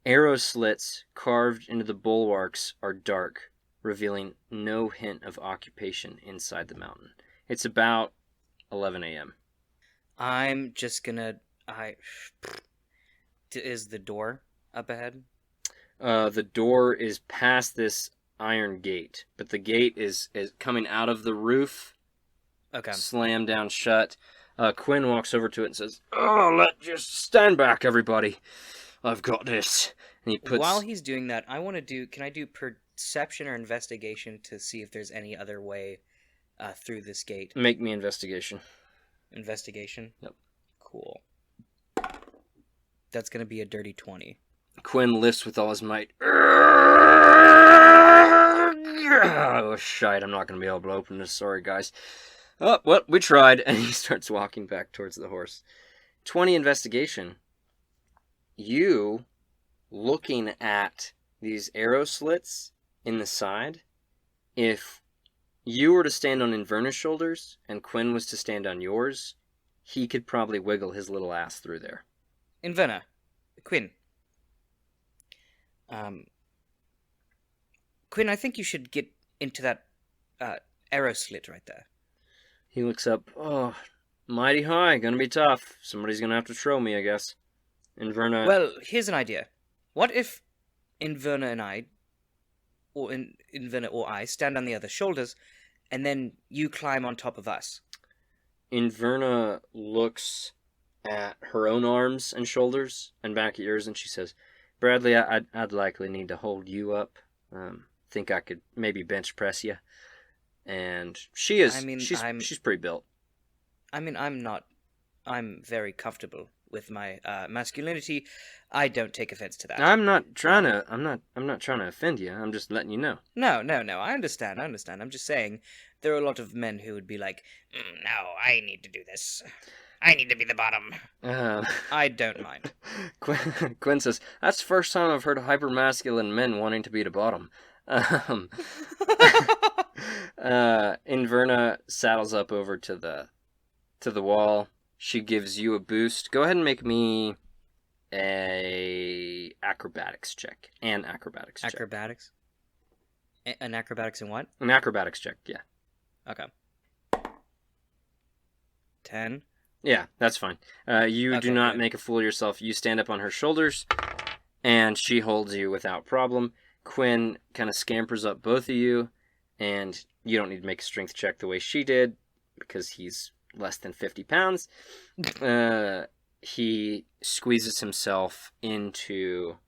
[SPEAKER 2] Arrow slits carved into the bulwarks are dark, revealing no hint of occupation inside the mountain. It's about 11 a.m.
[SPEAKER 1] I'm just gonna... Is the door up ahead?
[SPEAKER 2] The door is past this iron gate, but the gate is coming out of the roof.
[SPEAKER 1] Okay.
[SPEAKER 2] Slammed down shut. Quinn walks over to it and says, just stand back, everybody. I've got this. And he puts...
[SPEAKER 1] While he's doing that, can I do perception or investigation to see if there's any other way through this gate?
[SPEAKER 2] Make me investigation.
[SPEAKER 1] Investigation?
[SPEAKER 2] Yep.
[SPEAKER 1] Cool. That's going to be a dirty 20.
[SPEAKER 2] Quinn lifts with all his might. Oh, shite, I'm not going to be able to open this. Sorry, guys. Oh, well, we tried. And he starts walking back towards the horse. 20 investigation. You, looking at these arrow slits in the side, if you were to stand on Inverna's shoulders and Quinn was to stand on yours, he could probably wiggle his little ass through there.
[SPEAKER 1] Inverna. Quinn. Quinn, I think you should get into that arrow slit right there.
[SPEAKER 2] He looks up. Oh, mighty high. Gonna be tough. Somebody's gonna have to throw me, I guess. Inverna...
[SPEAKER 1] Well, here's an idea. What if Inverna and I, or Inverna or I, stand on the other shoulders, and then you climb on top of us?
[SPEAKER 2] Inverna looks at her own arms and shoulders and back at yours, and she says, "Bradley, I'd likely need to hold you up. Think I could maybe bench press you." And
[SPEAKER 1] I mean,
[SPEAKER 2] she's pretty built.
[SPEAKER 1] I'm very comfortable with my masculinity. I don't take offense to that.
[SPEAKER 2] I'm not trying to offend you. I'm just letting you know.
[SPEAKER 1] No. I understand. I'm just saying there are a lot of men who would be like, no, I need to do this. I need to be the bottom. I don't mind.
[SPEAKER 2] Quinn says, "That's the first time I've heard of hypermasculine men wanting to be the bottom." Inverna saddles up over to the wall. She gives you a boost. Go ahead and make me an acrobatics check. An acrobatics.
[SPEAKER 1] An acrobatics in what?
[SPEAKER 2] An acrobatics check, yeah.
[SPEAKER 1] Okay. 10.
[SPEAKER 2] Yeah, that's fine. You do not make a fool of yourself. You stand up on her shoulders, and she holds you without problem. Quinn kind of scampers up both of you, and you don't need to make a strength check the way she did, because he's less than 50 pounds. He squeezes himself into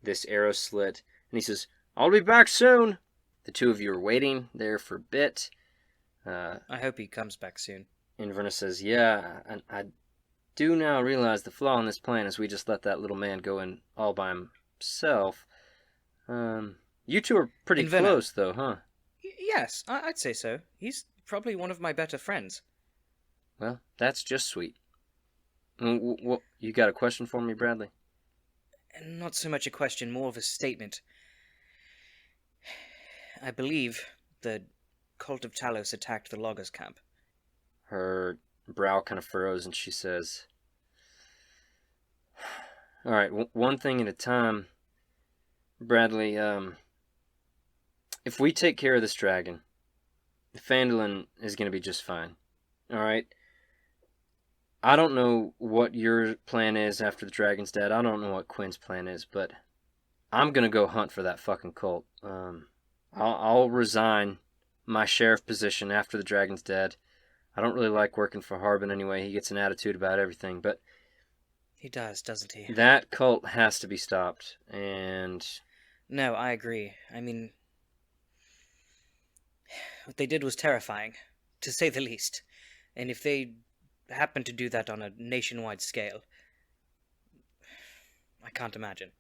[SPEAKER 2] this arrow slit, and he says, "I'll be back soon." The two of you are waiting there for a bit.
[SPEAKER 1] I hope he comes back soon.
[SPEAKER 2] Inverna says, "Yeah, and I do now realize the flaw in this plan is we just let that little man go in all by himself. You two are pretty
[SPEAKER 1] Inverna.
[SPEAKER 2] close, though, huh?"
[SPEAKER 1] Yes, I'd say so. He's probably one of my better friends.
[SPEAKER 2] Well, that's just sweet. You got a question for me, Bradley?
[SPEAKER 1] Not so much a question, more of a statement. I believe the cult of Talos attacked the loggers' camp.
[SPEAKER 2] Her brow kind of furrows, and she says, "All right, one thing at a time, Bradley. If we take care of this dragon, Phandalin is going to be just fine. All right? I don't know what your plan is after the dragon's dead. I don't know what Quinn's plan is, but I'm going to go hunt for that fucking cult. I'll resign my sheriff position after the dragon's dead. I don't really like working for Harbin anyway. He gets an attitude about everything, but
[SPEAKER 1] he does, doesn't he?
[SPEAKER 2] That cult has to be stopped, and...
[SPEAKER 1] No, I agree. I mean, what they did was terrifying, to say the least. And if they happen to do that on a nationwide scale, I can't imagine.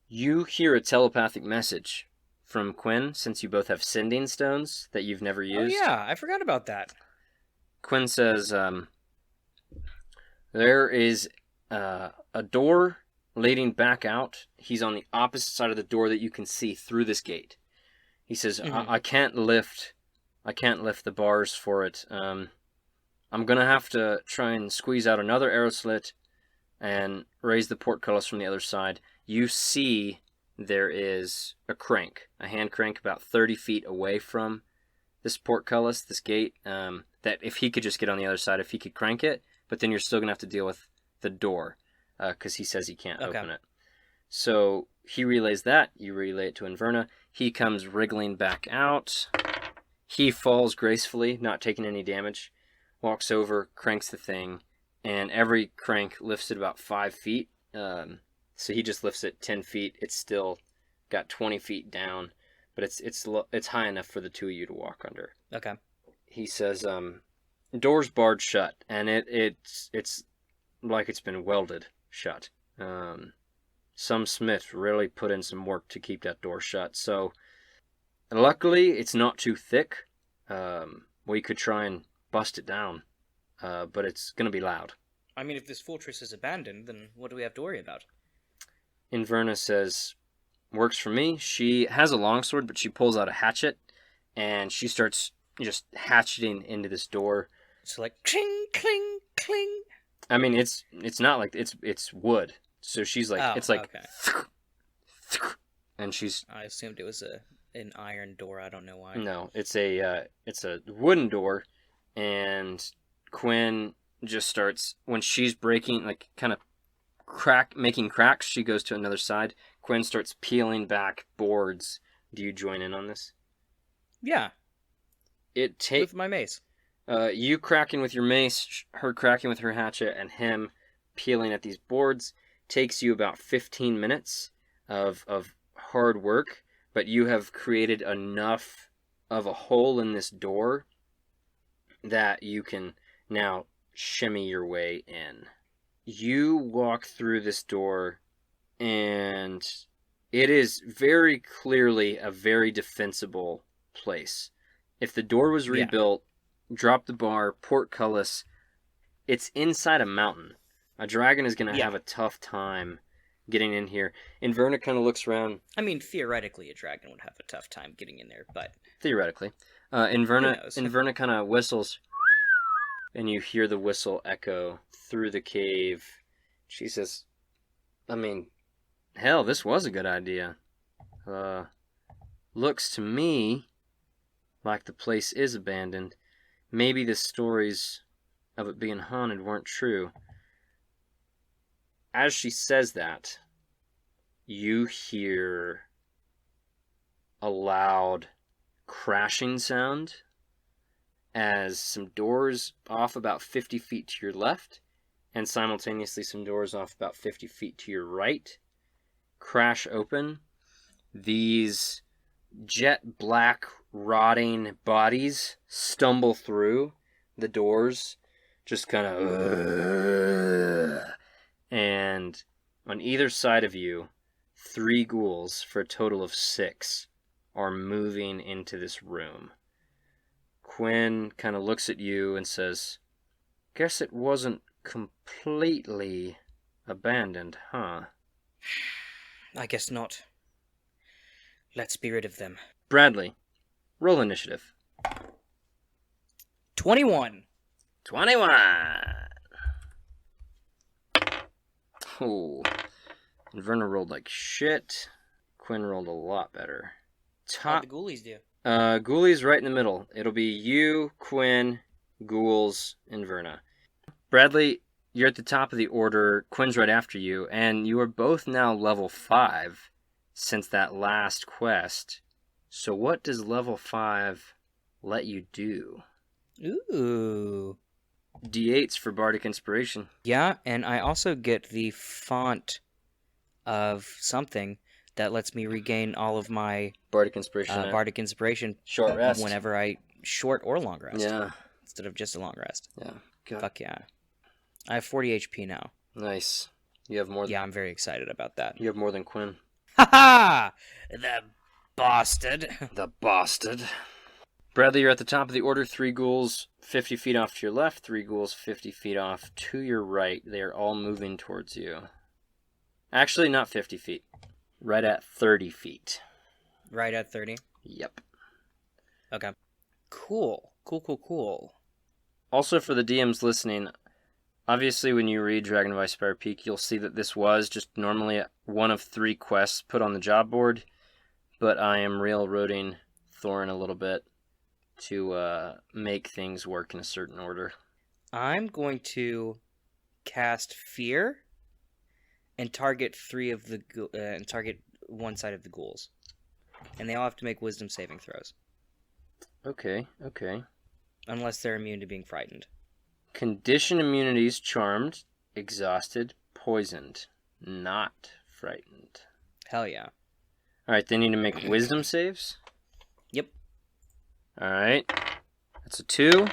[SPEAKER 2] You hear a telepathic message from Quinn, since you both have sending stones that you've never used.
[SPEAKER 1] Oh yeah, I forgot about that.
[SPEAKER 2] Quinn says, there is a door leading back out. He's on the opposite side of the door that you can see through this gate. He says, I can't lift the bars for it. I'm going to have to try and squeeze out another arrow slit and raise the portcullis from the other side. You see there is a crank, a hand crank about 30 feet away from this portcullis, this gate, that if he could just get on the other side, if he could crank it, but then you're still going to have to deal with the door, because he says he can't open it. So he relays that, you relay it to Inverna. He comes wriggling back out. He falls gracefully, not taking any damage, walks over, cranks the thing, and every crank lifts it about 5 feet. So he just lifts it 10 feet. It's still got 20 feet down, but it's high enough for the two of you to walk under.
[SPEAKER 1] Okay.
[SPEAKER 2] He says, door's barred shut, and it's like it's been welded shut. Some smith really put in some work to keep that door shut. So luckily, it's not too thick. We could try and bust it down, but it's going to be loud.
[SPEAKER 1] I mean, if this fortress is abandoned, then what do we have to worry about?
[SPEAKER 2] Inverna says, works for me. She has a longsword, but she pulls out a hatchet, and she starts just hatcheting into this door.
[SPEAKER 1] It's like cling, cling, cling.
[SPEAKER 2] I mean, it's not like it's wood. So she's like, it's like, okay. And she's.
[SPEAKER 1] I assumed it was an iron door. I don't know why.
[SPEAKER 2] No, it's a wooden door, and Quinn just starts, when she's breaking, like kind of making cracks, she goes to another side. Quinn starts peeling back boards. Do you join in on this?
[SPEAKER 1] Yeah.
[SPEAKER 2] With
[SPEAKER 1] my mace.
[SPEAKER 2] You cracking with your mace, her cracking with her hatchet, and him peeling at these boards takes you about 15 minutes of hard work, but you have created enough of a hole in this door that you can now shimmy your way in. You walk through this door, and it is very clearly a very defensible place. If the door was rebuilt, drop the bar, portcullis, it's inside a mountain. A dragon is going to have a tough time getting in here. Inverna kind of looks around.
[SPEAKER 1] I mean, theoretically, a dragon would have a tough time getting in there, but...
[SPEAKER 2] Theoretically. Inverna kind of whistles, and you hear the whistle echo through the cave. She says, I mean, hell, this was a good idea. Looks to me like the place is abandoned. Maybe the stories of it being haunted weren't true. As she says that, you hear a loud crashing sound as some doors off about 50 feet to your left and simultaneously some doors off about 50 feet to your right crash open. These jet black rotting bodies stumble through the doors, just kind of, and on either side of you, 3 ghouls for a total of 6 are moving into this room. Quinn kind of looks at you and says, guess it wasn't completely abandoned, huh?
[SPEAKER 1] I guess not. Let's be rid of them.
[SPEAKER 2] Bradley, roll initiative.
[SPEAKER 1] 21!
[SPEAKER 2] 21! Oh. Inverna rolled like shit. Quinn rolled a lot better.
[SPEAKER 1] How'd the ghoulies do?
[SPEAKER 2] Ghoulies right in the middle. It'll be you, Quinn, ghouls, Inverna. Bradley, you're at the top of the order. Quinn's right after you, and you are both now level 5 since that last quest. So what does level 5 let you do?
[SPEAKER 1] Ooh.
[SPEAKER 2] D8s for Bardic Inspiration.
[SPEAKER 1] Yeah, and I also get the font of something that lets me regain all of my
[SPEAKER 2] Bardic Inspiration.
[SPEAKER 1] Bardic Inspiration
[SPEAKER 2] Short rest.
[SPEAKER 1] whenever I short or long rest.
[SPEAKER 2] Yeah.
[SPEAKER 1] Instead of just a long rest.
[SPEAKER 2] Yeah. God.
[SPEAKER 1] Fuck yeah. I have 40 HP now.
[SPEAKER 2] Nice. You have more.
[SPEAKER 1] Yeah, I'm very excited about that.
[SPEAKER 2] You have more than Quinn.
[SPEAKER 1] Ha ha! The bastard.
[SPEAKER 2] The bastard. Bradley, you're at the top of the order. 3 ghouls 50 feet off to your left, 3 ghouls 50 feet off to your right. They are all moving towards you. Actually, not 50 feet. Right at 30 feet.
[SPEAKER 1] Right at 30?
[SPEAKER 2] Yep.
[SPEAKER 1] Okay. Cool. Cool.
[SPEAKER 2] Also, for the DMs listening, obviously when you read Dragon of Icespire Peak, you'll see that this was just normally one of 3 quests put on the job board, but I am railroading Thorin a little bit to make things work in a certain order.
[SPEAKER 1] I'm going to cast Fear and target 3 of the and target one side of the ghouls, and they all have to make Wisdom saving throws.
[SPEAKER 2] Okay.
[SPEAKER 1] Unless they're immune to being frightened.
[SPEAKER 2] Condition immunities: charmed, exhausted, poisoned, not frightened.
[SPEAKER 1] Hell yeah.
[SPEAKER 2] Alright, they need to make Wisdom saves?
[SPEAKER 1] Yep.
[SPEAKER 2] Alright. That's a 2,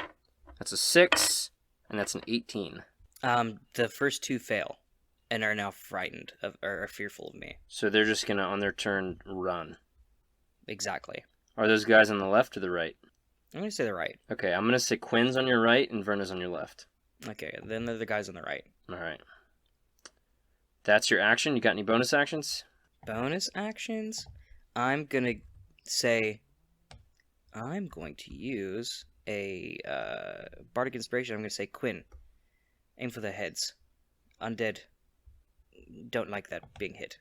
[SPEAKER 2] that's a 6, and that's an 18.
[SPEAKER 1] The first 2 fail, and are now frightened of, or are fearful of me.
[SPEAKER 2] So they're just gonna, on their turn, run.
[SPEAKER 1] Exactly.
[SPEAKER 2] Are those guys on the left or the right?
[SPEAKER 1] I'm gonna say the right.
[SPEAKER 2] Okay, I'm gonna say Quinn's on your right and Verna's on your left.
[SPEAKER 1] Okay, then they're the guys on the right.
[SPEAKER 2] Alright. That's your action. You got any bonus actions?
[SPEAKER 1] Bonus actions? I'm gonna say I'm going to use a Bardic Inspiration. I'm gonna say Quinn. Aim for the heads. Undead don't like that being hit.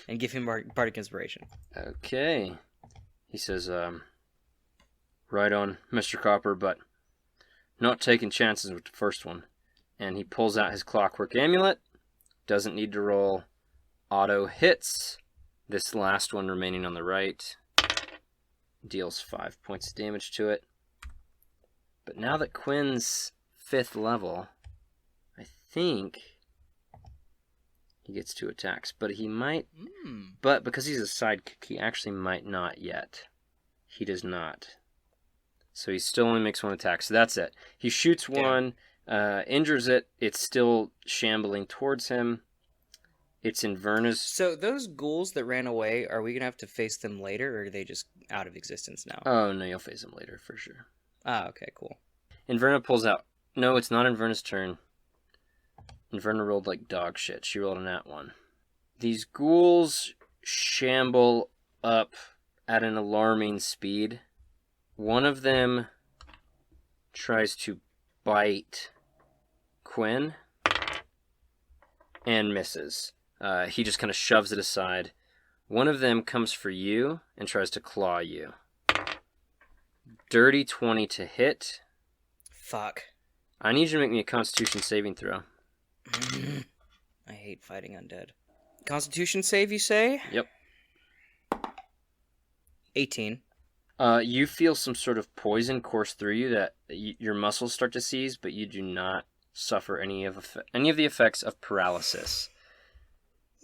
[SPEAKER 1] And give him Bardic Inspiration.
[SPEAKER 2] Okay. He says, right on, Mr. Copper, but not taking chances with the first one. And he pulls out his Clockwork Amulet. Doesn't need to roll. Auto hits. This last one remaining on the right deals 5 points of damage to it. But now that Quinn's 5th level, I think he gets 2 attacks. But he might... But because he's a sidekick, he actually might not yet. He does not. So he still only makes 1 attack. So that's it. He shoots one, injures it. It's still shambling towards him. It's Inverna's...
[SPEAKER 1] So those ghouls that ran away, are we going to have to face them later, or are they just out of existence now?
[SPEAKER 2] Oh, no, you'll face them later, for sure.
[SPEAKER 1] Ah, okay, cool.
[SPEAKER 2] Inverna pulls out. No, it's not Inverna's turn. Inverna rolled like dog shit. She rolled a nat 1. These ghouls shamble up at an alarming speed. One of them tries to bite Quinn and misses. He just kind of shoves it aside. One of them comes for you and tries to claw you. Dirty 20 to hit.
[SPEAKER 1] Fuck.
[SPEAKER 2] I need you to make me a Constitution saving throw.
[SPEAKER 1] I hate fighting undead. Constitution save, you say?
[SPEAKER 2] Yep.
[SPEAKER 1] 18.
[SPEAKER 2] You feel some sort of poison course through you that your muscles start to seize, but you do not suffer any of the effects of paralysis.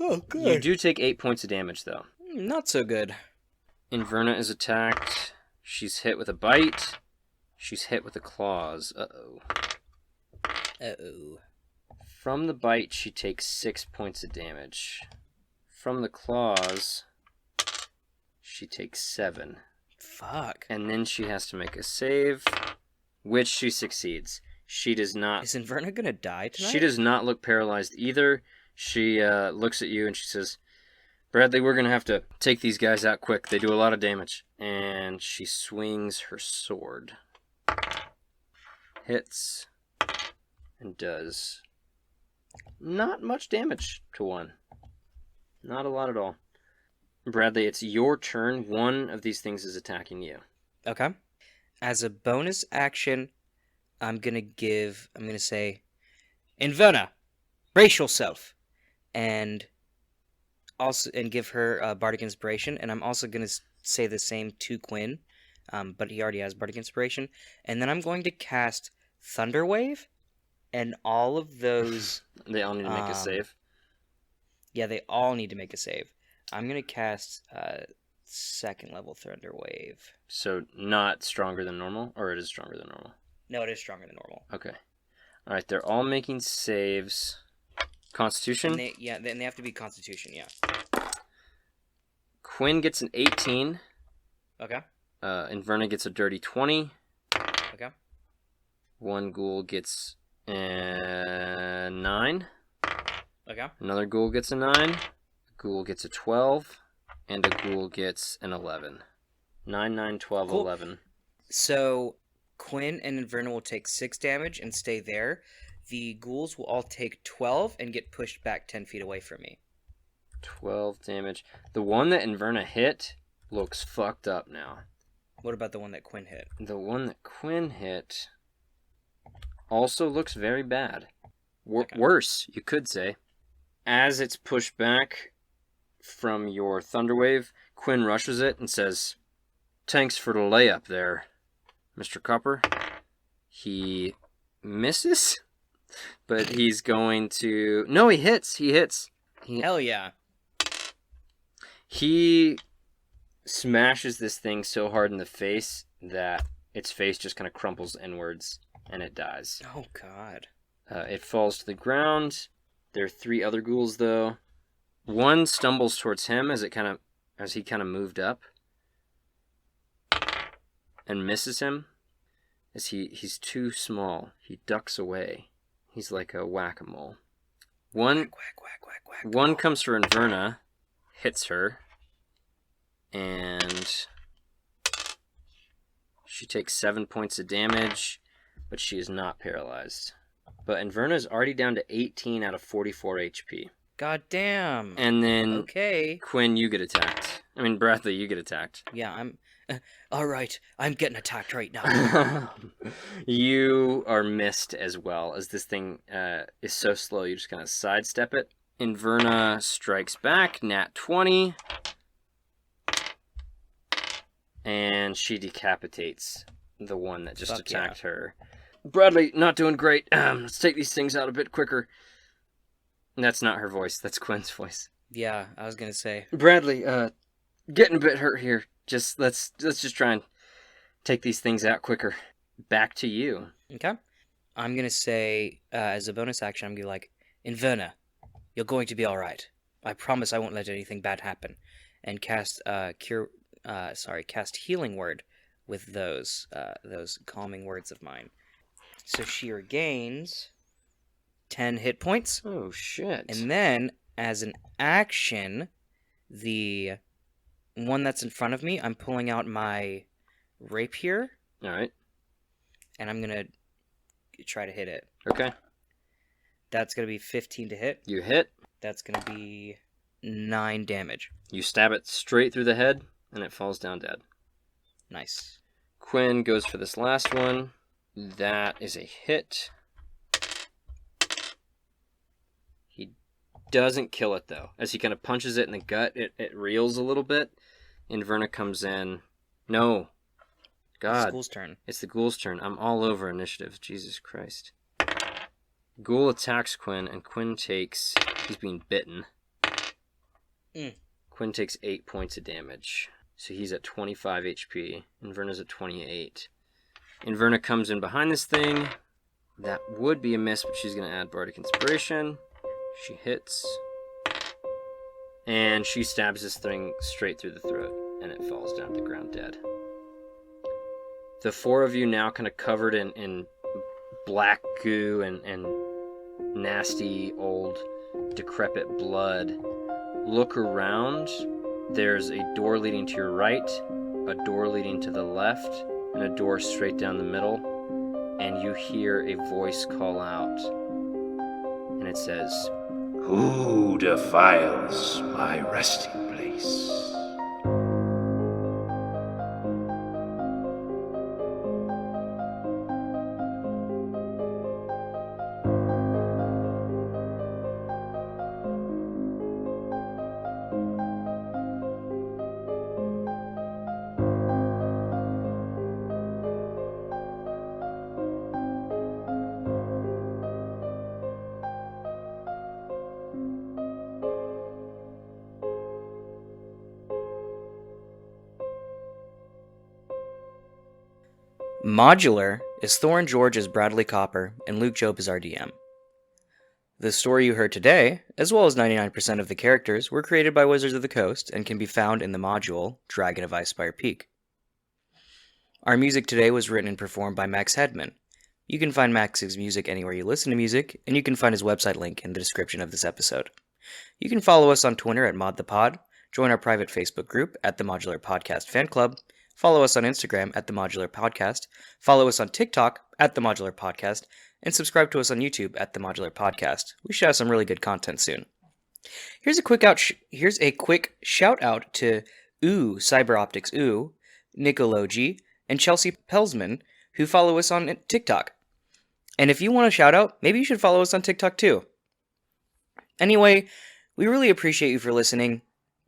[SPEAKER 1] Oh, good.
[SPEAKER 2] You do take 8 points of damage, though.
[SPEAKER 1] Not so good.
[SPEAKER 2] Inverna is attacked. She's hit with a bite. She's hit with the claws. Uh-oh.
[SPEAKER 1] Uh-oh.
[SPEAKER 2] From the bite, she takes 6 points of damage. From the claws, she takes 7.
[SPEAKER 1] Fuck.
[SPEAKER 2] And then she has to make a save, which she succeeds. She does not...
[SPEAKER 1] Is Inverna gonna die tonight?
[SPEAKER 2] She does not look paralyzed either. She looks at you and she says, Bradley, we're going to have to take these guys out quick. They do a lot of damage. And she swings her sword. Hits. And does not much damage to one. Not a lot at all. Bradley, it's your turn. One of these things is attacking you.
[SPEAKER 1] Okay. As a bonus action, I'm gonna say, Inverna, brace yourself, and give her bardic inspiration. And I'm also gonna say the same to Quinn, but he already has bardic inspiration. And then I'm going to cast Thunderwave, and all of those.
[SPEAKER 2] They all need to make a save.
[SPEAKER 1] Yeah, they all need to make a save. I'm gonna cast 2nd level Thunderwave.
[SPEAKER 2] So not stronger than normal, or it is stronger than normal?
[SPEAKER 1] No, it is stronger than normal.
[SPEAKER 2] Okay. All right, they're all making saves. Constitution?
[SPEAKER 1] And they have to be Constitution, yeah.
[SPEAKER 2] Quinn gets an 18.
[SPEAKER 1] Okay.
[SPEAKER 2] Inverna gets a dirty 20.
[SPEAKER 1] Okay.
[SPEAKER 2] One ghoul gets a 9.
[SPEAKER 1] Okay.
[SPEAKER 2] Another ghoul gets a 9. A ghoul gets a 12. And a ghoul gets an 11. 9, 9, 12,
[SPEAKER 1] Cool.
[SPEAKER 2] 11.
[SPEAKER 1] So Quinn and Inverna will take 6 damage and stay there. The ghouls will all take 12 and get pushed back 10 feet away from me.
[SPEAKER 2] 12 damage. The one that Inverna hit looks fucked up now.
[SPEAKER 1] What about the one that Quinn hit?
[SPEAKER 2] The one that Quinn hit also looks very bad.
[SPEAKER 1] Okay.
[SPEAKER 2] Worse, you could say. As it's pushed back from your Thunderwave, Quinn rushes it and says, "Thanks for the layup there, Mr. Copper." He misses, but he's going to... No, he hits.
[SPEAKER 1] Hell yeah.
[SPEAKER 2] He smashes this thing so hard in the face that its face just kind of crumples inwards and it dies.
[SPEAKER 1] Oh, God.
[SPEAKER 2] It falls to the ground. There are 3 other ghouls, though. One stumbles towards him as he kind of moved up, and misses him. As he's too small, he ducks away. He's like a whack-a-mole. One comes for Inverna, hits her, and she takes 7 points of damage, but she is not paralyzed. But Inverna is already down to 18 out of 44 HP.
[SPEAKER 1] God damn.
[SPEAKER 2] And then,
[SPEAKER 1] Okay.
[SPEAKER 2] Quinn, you get attacked. I mean, Bradley, you get attacked.
[SPEAKER 1] Yeah, I'm... Alright, I'm getting attacked right now.
[SPEAKER 2] You are missed as well, as this thing is so slow, you just kind of sidestep it. Inverna strikes back, nat 20. And she decapitates the one that just
[SPEAKER 1] Fuck
[SPEAKER 2] attacked her. Bradley, not doing great. Let's take these things out a bit quicker. That's not her voice. That's Quinn's voice.
[SPEAKER 1] Yeah, I was gonna say.
[SPEAKER 2] Bradley, getting a bit hurt here. Let's just try and take these things out quicker. Back to you.
[SPEAKER 1] Okay. I'm gonna say, as a bonus action, I'm gonna be like, Inverna, you're going to be all right. I promise I won't let anything bad happen. And cast cast healing word with those calming words of mine. So she regains 10 hit points.
[SPEAKER 2] Oh shit!
[SPEAKER 1] And then, as an action, the one that's in front of me, I'm pulling out my rapier.
[SPEAKER 2] All right.
[SPEAKER 1] And I'm gonna try to hit it.
[SPEAKER 2] Okay.
[SPEAKER 1] That's gonna be 15 to hit.
[SPEAKER 2] You hit.
[SPEAKER 1] That's gonna be 9 damage.
[SPEAKER 2] You stab it straight through the head, and it falls down dead.
[SPEAKER 1] Nice.
[SPEAKER 2] Quinn goes for this last one. That is a hit. He doesn't kill it, though. As he kind of punches it in the gut, it reels a little bit. Inverna comes in. No. God.
[SPEAKER 1] It's the ghoul's turn.
[SPEAKER 2] It's the ghoul's turn. I'm all over initiative. Jesus Christ. Ghoul attacks Quinn, and Quinn takes... He's being bitten. Quinn takes 8 points of damage. So he's at 25 HP. Inverna's at 28. Inverna comes in behind this thing. That would be a miss, but she's going to add Bardic Inspiration. She hits. And she stabs this thing straight through the throat, and it falls down to the ground dead. The four of you now kind of covered in black goo and nasty, old, decrepit blood. Look around. There's a door leading to your right, a door leading to the left, and a door straight down the middle. And you hear a voice call out. And it says,
[SPEAKER 3] "Who defiles my resting place?"
[SPEAKER 1] Modular is Thorin George as Bradley Copper and Luke Job as our DM. The story you heard today, as well as 99% of the characters, were created by Wizards of the Coast and can be found in the module Dragon of Icespire Peak. Our music today was written and performed by Max Hedman. You can find Max's music anywhere you listen to music, and you can find his website link in the description of this episode. You can follow us on Twitter at ModThePod, join our private Facebook group at the Modular Podcast Fan Club, follow us on Instagram at The Modular Podcast, follow us on TikTok at The Modular Podcast, and subscribe to us on YouTube at The Modular Podcast. We should have some really good content soon. Here's a quick shout out to Cyber Optics Nicology, and Chelsea Pelsman, who follow us on TikTok. And if you want a shout out, maybe you should follow us on TikTok too. Anyway, we really appreciate you for listening.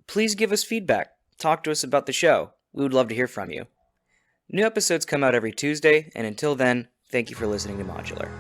[SPEAKER 1] Please give us feedback. Talk to us about the show. We would love to hear from you. New episodes come out every Tuesday, and until then, thank you for listening to Modular.